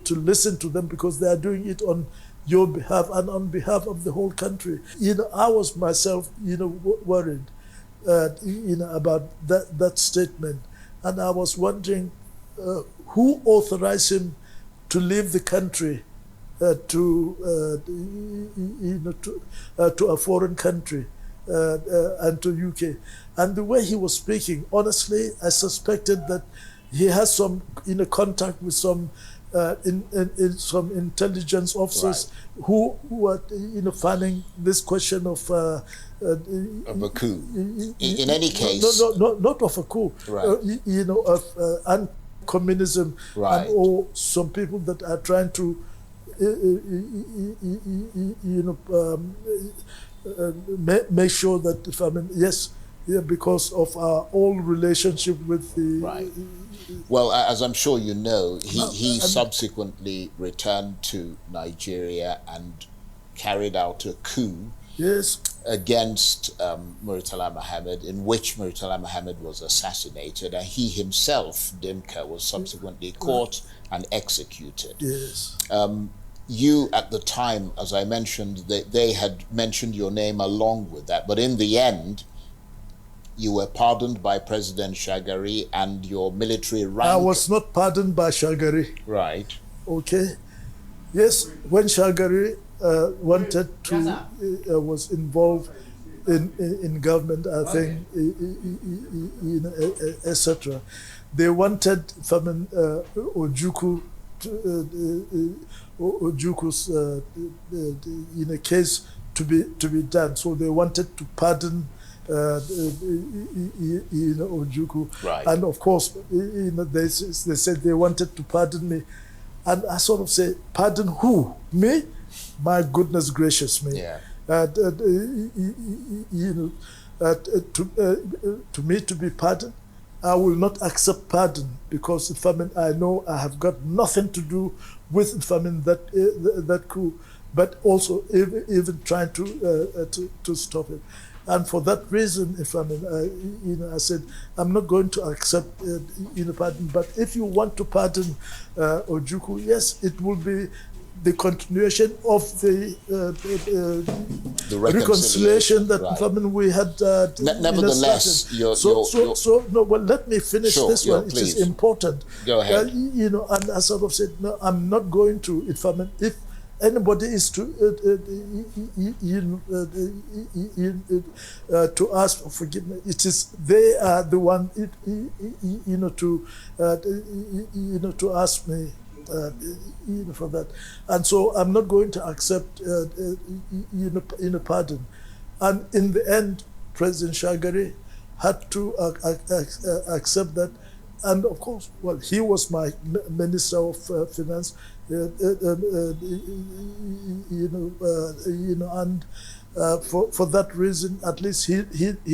listen to them, because they are doing it on your behalf and on behalf of the whole country. I was myself worried about that statement, and I was wondering who authorized him to leave the country to a foreign country and to UK. And the way he was speaking, honestly, I suspected that he has some contact with some some intelligence officers, right, who are fanning this question of a coup. In any case, not of a coup, right, of communism, right, and or some people that are trying to make sure that yes, Yeah, because of our old relationship with the. Right. Well, as I'm sure you know, he subsequently returned to Nigeria and carried out a coup. Yes. Against Murtala Mohammed, in which Murtala Mohammed was assassinated, and he himself, Dimka, was subsequently caught and executed. Yes. You, at the time, as I mentioned, they had mentioned your name along with that, but in the end, you were pardoned by President Shagari and your military rank. I was not pardoned by Shagari. Right. Okay. Yes, when Shagari wanted to, was involved in government, I think, etc. They wanted Ojuku's in a case to be done. So they wanted to pardon Ojuku, right. And of course, they said they wanted to pardon me, and I sort of say, pardon who? Me? My goodness gracious me! Yeah. To me to be pardoned, I will not accept pardon, because I know I have got nothing to do with that coup, but also even trying to stop it. And for that reason, I said, I'm not going to accept pardon. But if you want to pardon Ojuku, yes, it will be the continuation of the reconciliation that right. We had. Nevertheless, well, let me finish this one. It is important. Go ahead. And I sort of said, no, I'm not going to. If anybody is to ask for forgiveness, it is they are the one to ask me for that, and so I'm not going to accept pardon. And in the end, President Shagari had to accept that, and of course, well, he was my Minister of Finance. And for that reason, at least he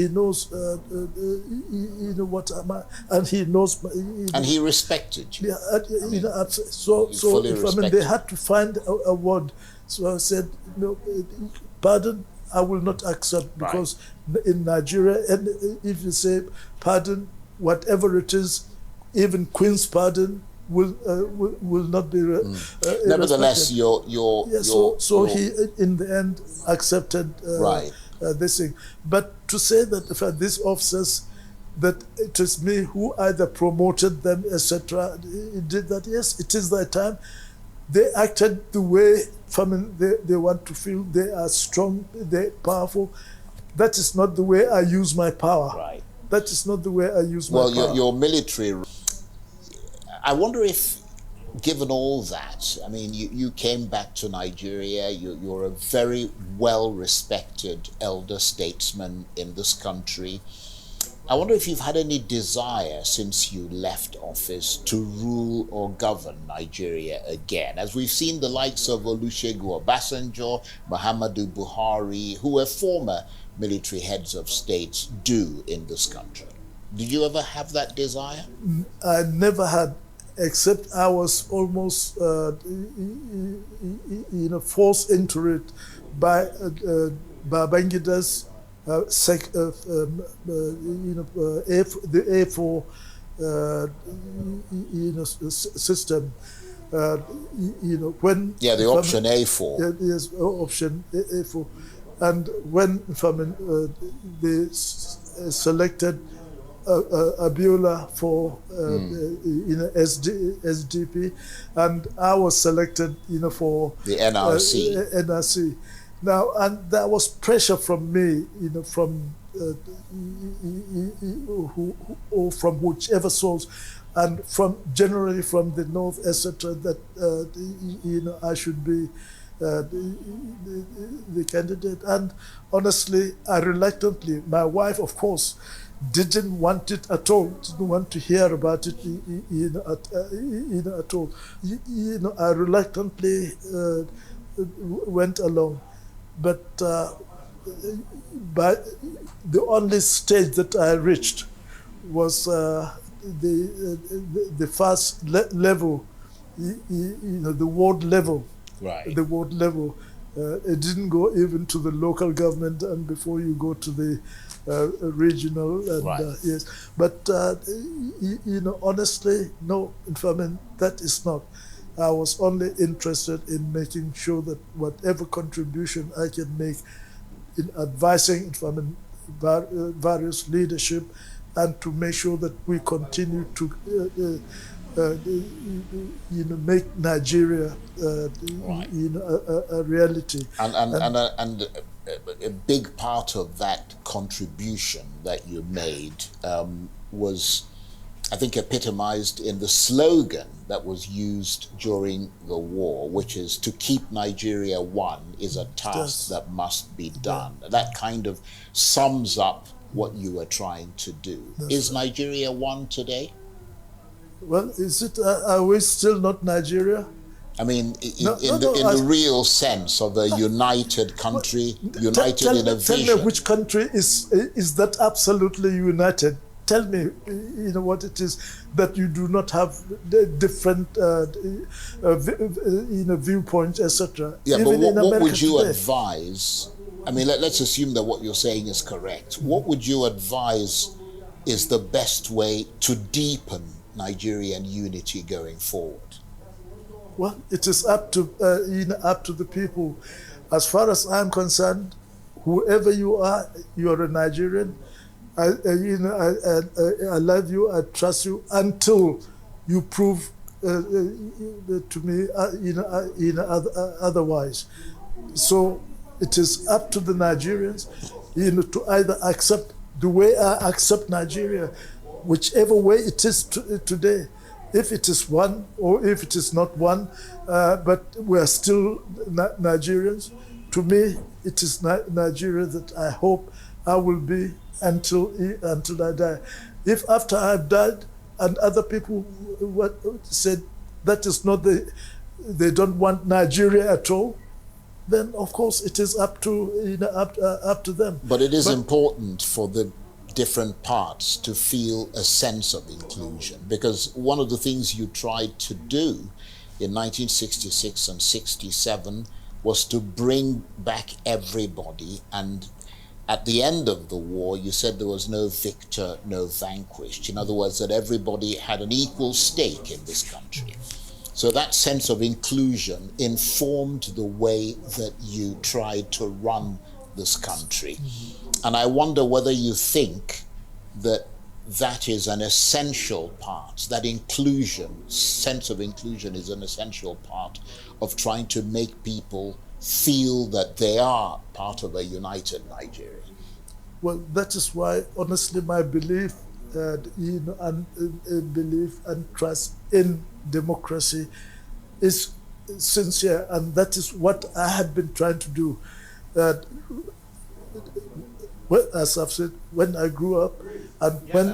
knows what am I, and he knows. And he respected you. Yeah, so they had to find a word. So I said, no, pardon, I will not accept, because in Nigeria, and if you say pardon, whatever it is, even Queen's pardon will not be. Nevertheless, he in the end accepted this thing. But to say that if these officers, that it is me who either promoted them, etc., did that, yes, it is their time. They acted the way they want to feel. They are strong, they're powerful. That is not the way I use my power. Right. That is not the way I use my power. Well, your military. I wonder if, given all that, I mean, you came back to Nigeria, you're a very well-respected elder statesman in this country. I wonder if you've had any desire since you left office to rule or govern Nigeria again, as we've seen the likes of Olusegun Obasanjo, Muhammadu Buhari, who were former military heads of states, do in this country. Did you ever have that desire? I never had, except I was almost forced into it by Babangida's the A4 system. When the option A4. Yes, option A4, and when they selected Abiola for SDP, and I was selected for the NRC. NRC. Now, and there was pressure from me, from or from whichever source, and generally from the north, etc., that I should be the candidate. And honestly, I reluctantly, my wife, of course, didn't want it at all, didn't want to hear about it at all. I reluctantly went along. But the only stage that I reached was the first level, the ward level. Right. The ward level. It didn't go even to the local government, and before you go to the regional. And, Right. yes, but honestly, no. That is not. I was only interested in making sure that whatever contribution I can make in advising various leadership, and to make sure that we continue to make Nigeria Right. a reality. And a big part of that contribution that you made was, I think, epitomized in the slogan that was used during the war, which is "to keep Nigeria one is a task Yes. that must be done." That kind of sums up what you were trying to do. Is Nigeria one today? Well, is it? Are we still not Nigeria? I mean, in No, the real sense of a united country, united in a vision. Tell me which country is that absolutely united. Tell me, what it is that you do not have the different, viewpoints, etc. Yeah, Even but in what America would you today. advise? I mean, let's assume that what you're saying is correct. What would you advise is the best way to deepen Nigerian unity going forward? Well, it is up to the people. As far as I'm concerned, whoever you are a Nigerian. I love you. I trust you until you prove to me, otherwise. So it is up to the Nigerians, to either accept the way I accept Nigeria, whichever way it is today. If it is one or if it is not one, but we are still Nigerians. To me, it is Nigeria that I hope I will be until I die. If after I've died and other people said that is not they don't want Nigeria at all, then of course it is up to up to them. But it is important for the different parts to feel a sense of inclusion, because one of the things you tried to do in 1966 and 67 was to bring back everybody, and at the end of the war, you said there was no victor, no vanquished. In other words, that everybody had an equal stake in this country. So that sense of inclusion informed the way that you tried to run this country. And I wonder whether you think that that is an essential part, that inclusion, sense of inclusion is an essential part of trying to make people feel that they are part of a united Nigeria. Well, that is why, honestly, my belief, belief and trust in democracy is sincere, and that is what I have been trying to do. Well, as I've said, when I grew up, and when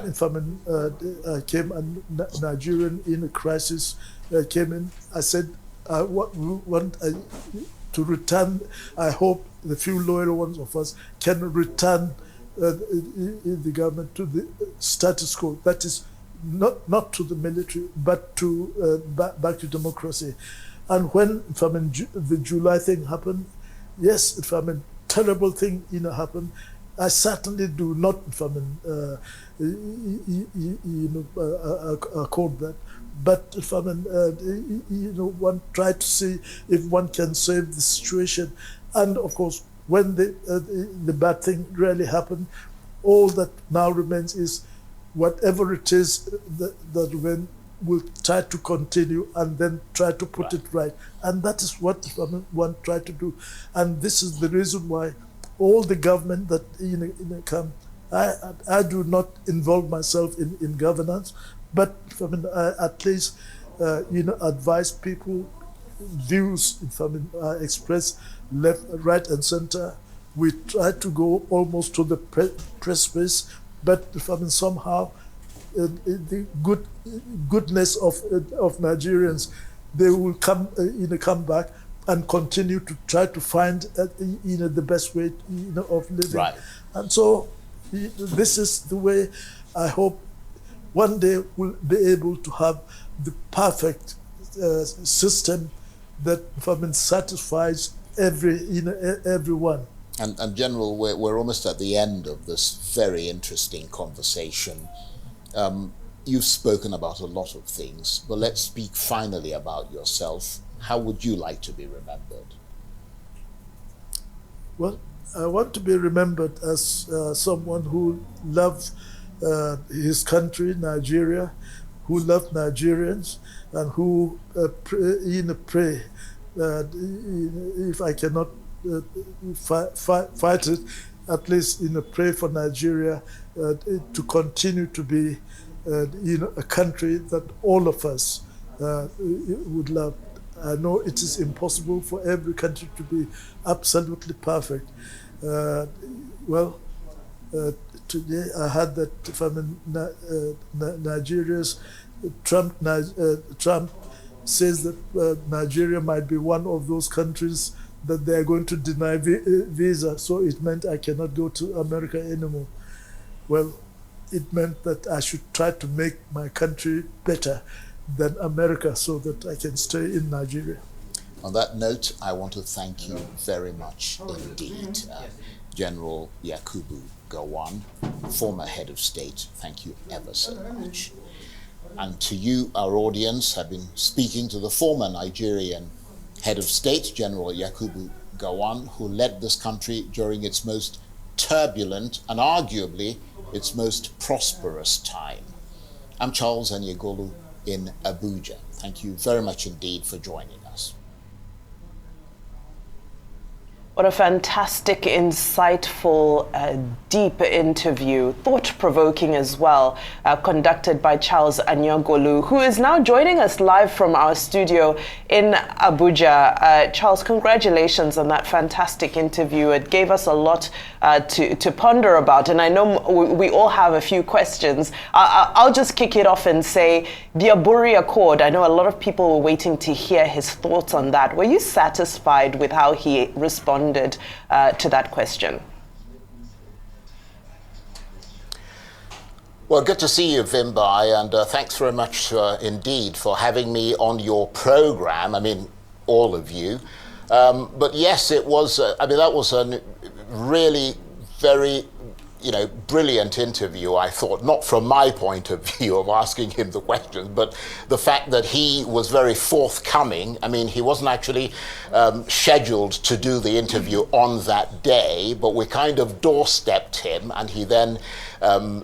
I came and Nigerian in a crisis came in, I said, I want to return. I hope the few loyal ones of us can return the government to the status quo. That is not to the military, but to back to democracy. And when the July thing happened, yes, terrible thing happened. I certainly do not accord that. But one try to see if one can save the situation. And of course, when the bad thing really happened, all that now remains is whatever it is that when we'll try to continue and then try to put it right. And that is what one tried to do. And this is the reason why all the government that come, I do not involve myself in governance, but I at least advise people, views express left, right, and center. We try to go almost to the precipice, but somehow the goodness of Nigerians, they will come back and continue to try to find the best way of living. Right. And so this is the way I hope one day we'll be able to have the perfect system that satisfies everyone. And General, we're almost at the end of this very interesting conversation. You've spoken about a lot of things, but let's speak finally about yourself. How would you like to be remembered? Well, I want to be remembered as someone who loved his country, Nigeria, who loved Nigerians, and who pray if I cannot fight it, at least pray for Nigeria to continue to be a country that all of us would love. I know it is impossible for every country to be absolutely perfect. Today I heard that Nigeria's Trump says that Nigeria might be one of those countries that they are going to deny visa. So it meant I cannot go to America anymore. Well, it meant that I should try to make my country better than America so that I can stay in Nigeria. On that note, I want to thank you very much indeed. General Yakubu Gowon, former head of state, thank you ever so much. And to you, our audience, I've been speaking to the former Nigerian head of state, General Yakubu Gowon, who led this country during its most turbulent and arguably its most prosperous time. I'm Charles Anyegolu in Abuja. Thank you very much indeed for joining us. What a fantastic, insightful, deep interview, thought-provoking as well, conducted by Charles Anyegolu, who is now joining us live from our studio in Abuja. Charles, congratulations on that fantastic interview. It gave us a lot to ponder about, and I know we all have a few questions. I'll just kick it off and say, the Aburi Accord, I know a lot of people were waiting to hear his thoughts on that. Were you satisfied with how he responded to that question? Well, good to see you, Vimbai, and thanks very much indeed for having me on your program. I mean, all of you. But yes, it was, that was a really very, brilliant interview, I thought, not from my point of view of asking him the questions, but the fact that he was very forthcoming. I mean, he wasn't actually scheduled to do the interview on that day, but we kind of doorstepped him, and he then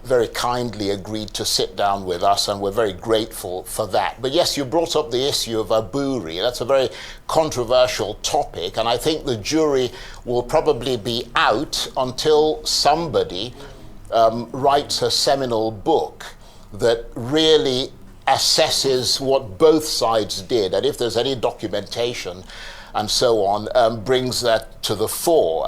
very kindly agreed to sit down with us, and we're very grateful for that. But yes, you brought up the issue of Aburi. That's a very controversial topic, and I think the jury will probably be out until somebody writes a seminal book that really assesses what both sides did, and if there's any documentation and so on, brings that to the fore.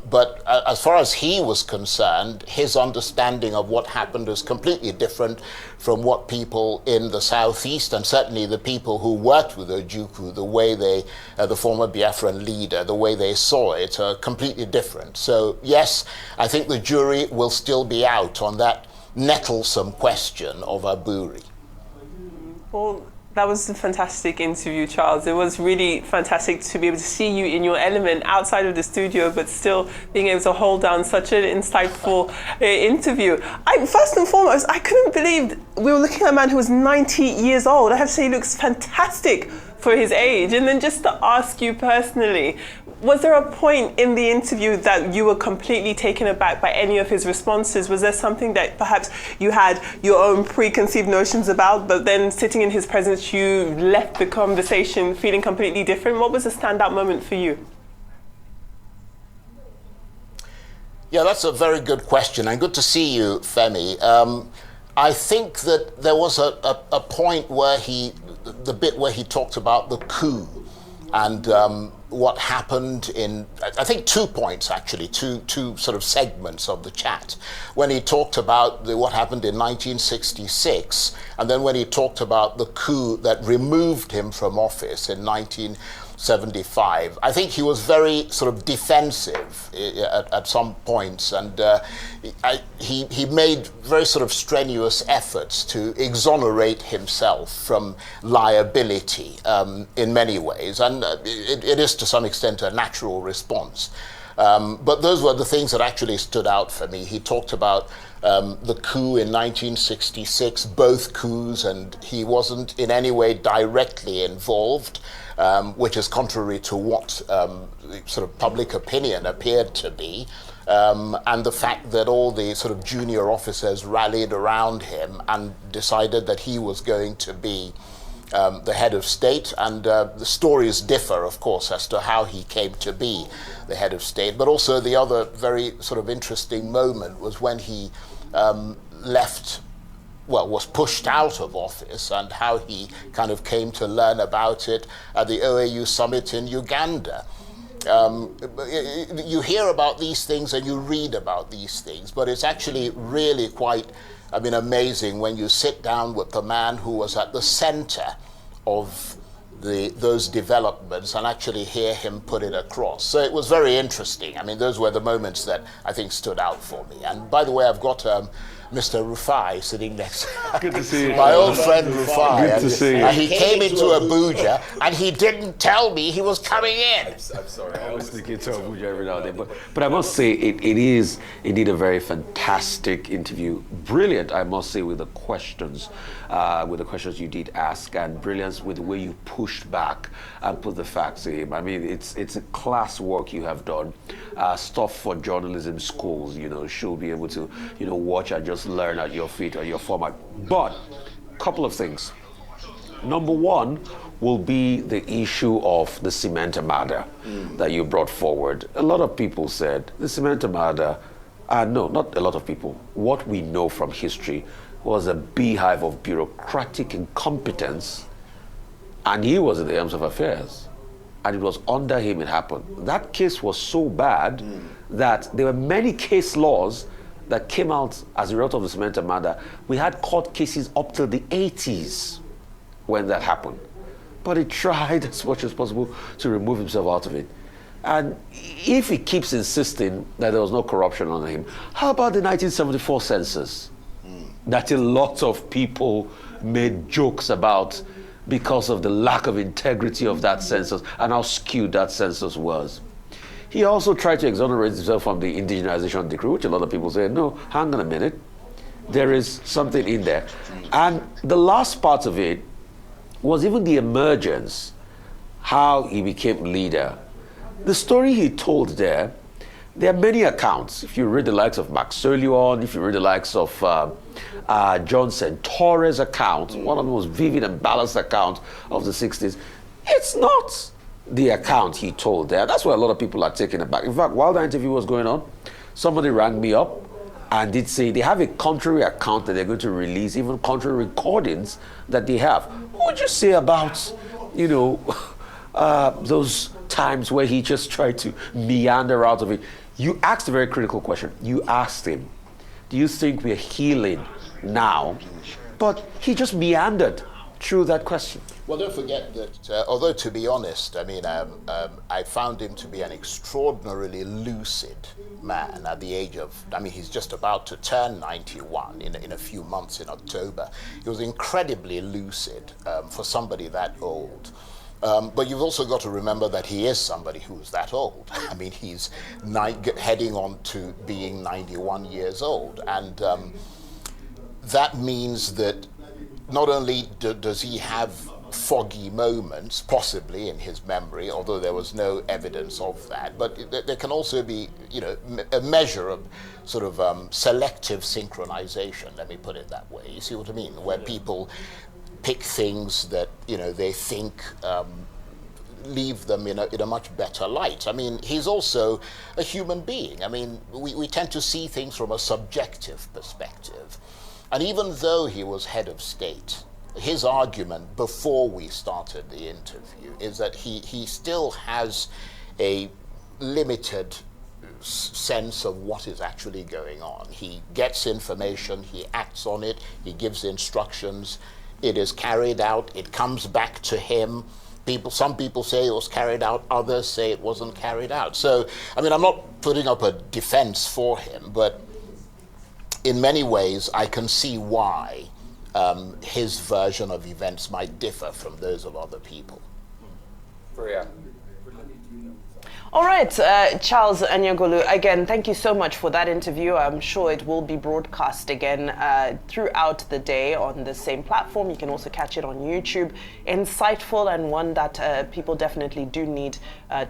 But as far as he was concerned, his understanding of what happened is completely different from what people in the southeast, and certainly the people who worked with Ojukwu, the way they, the former Biafran leader, the way they saw it, are completely different. So yes, I think the jury will still be out on that nettlesome question of Aburi. Well, that was a fantastic interview, Charles. It was really fantastic to be able to see you in your element outside of the studio, but still being able to hold down such an insightful interview. First and foremost, I couldn't believe we were looking at a man who was 90 years old. I have to say he looks fantastic for his age. And then just to ask you personally, was there a point in the interview that you were completely taken aback by any of his responses? Was there something that perhaps you had your own preconceived notions about, but then sitting in his presence, you left the conversation feeling completely different? What was a standout moment for you? Yeah, that's a very good question, and good to see you, Femi. I think that there was a point where the bit where he talked about the coup and what happened in, I think 2 points actually, two sort of segments of the chat. When he talked about what happened in 1966, and then when he talked about the coup that removed him from office in 1975. I think he was very sort of defensive at some points, and he made very sort of strenuous efforts to exonerate himself from liability in many ways, and it is to some extent a natural response. But those were the things that actually stood out for me. He talked about the coup in 1966, both coups, and he wasn't in any way directly involved, which is contrary to what sort of public opinion appeared to be. And the fact that all the sort of junior officers rallied around him and decided that he was going to be the head of state. And the stories differ, of course, as to how he came to be the head of state. But also the other very sort of interesting moment was when he was pushed out of office, and how he kind of came to learn about it at the OAU summit in Uganda. You hear about these things and you read about these things, but it's actually really quite, amazing when you sit down with the man who was at the center of those developments and actually hear him put it across. So it was very interesting. Those were the moments that I think stood out for me. And by the way, I've got Mr. Rufai sitting next. Good to see you. My old friend Rufai. Good to see you. And he came into Abuja and he didn't tell me he was coming in. I'm sorry, I always sneak into Abuja every now and then. But I must say, it is indeed a very fantastic interview. Brilliant, I must say, with the questions you did ask, and brilliance with the way you pushed back and put the facts in. It's a class work you have done. Stuff for journalism schools, should be able to, watch and just learn at your feet or your format. But couple of things. Number one will be the issue of the cement armada that you brought forward. A lot of people said the cement armada, no, not a lot of people. What we know from history was a beehive of bureaucratic incompetence, and he was in the arms of affairs. And it was under him it happened. That case was so bad that there were many case laws that came out as a result of the cement armada. We had court cases up till the 80s when that happened. But he tried as much as possible to remove himself out of it. And if he keeps insisting that there was no corruption under him, how about the 1974 census? That a lot of people made jokes about because of the lack of integrity of that census and how skewed that census was. He also tried to exonerate himself from the indigenization decree, which a lot of people say, no, hang on a minute, there is something in there. And the last part of it was even the emergence, how he became leader. The story he told there are many accounts. If you read the likes of Max Soluon, if you read the likes of John Centaure's account, one of the most vivid and balanced accounts of the 60s, it's not the account he told there. That's why a lot of people are taken aback. In fact, while the interview was going on, somebody rang me up and did say they have a contrary account that they're going to release, even contrary recordings that they have. What would you say about, those times where he just tried to meander out of it? You asked a very critical question. You asked him, do you think we're healing now? But he just meandered through that question. Well, don't forget that, although to be honest, I found him to be an extraordinarily lucid man at the age of, he's just about to turn 91 in a few months in October. He was incredibly lucid for somebody that old. But you've also got to remember that he is somebody who's that old. He's heading on to being 91 years old. And that means that not only does he have foggy moments, possibly in his memory, although there was no evidence of that, but there can also be, a measure of sort of selective synchronization, let me put it that way. You see what I mean? Where people pick things that, they think leave them in a much better light. He's also a human being. We tend to see things from a subjective perspective. And even though he was head of state, his argument before we started the interview is that he still has a limited sense of what is actually going on. He gets information, he acts on it, he gives instructions, it is carried out, it comes back to him. Some people say it was carried out, others say it wasn't carried out. So, I'm not putting up a defense for him, but in many ways, I can see why his version of events might differ from those of other people. All right, Charles Anyagolu, again, thank you so much for that interview. I'm sure it will be broadcast again throughout the day on the same platform. You can also catch it on YouTube. Insightful and one that people definitely do need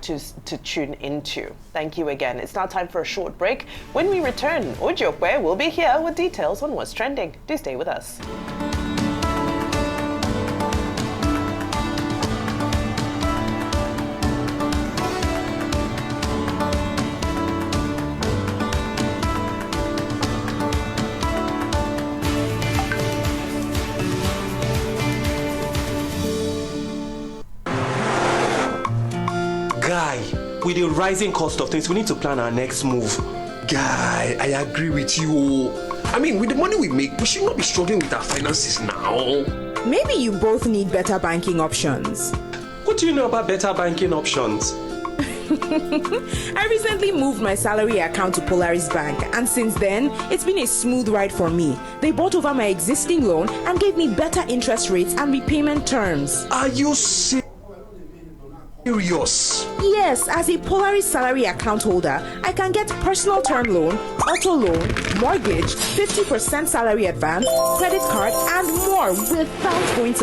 to tune into. Thank you again. It's now time for a short break. When we return, Ojokwe will be here with details on what's trending. Do stay with us. With the rising cost of things, we need to plan our next move. Guy, I agree with you. I mean, with the money we make, we should not be struggling with our finances now. Maybe you both need better banking options. What do you know about better banking options? I recently moved my salary account to Polaris Bank, and since then, it's been a smooth ride for me. They bought over my existing loan and gave me better interest rates and repayment terms. Are you serious? Yes, as a Polaris salary account holder, I can get personal term loan, auto loan, mortgage, 50% salary advance, credit card, and more without going to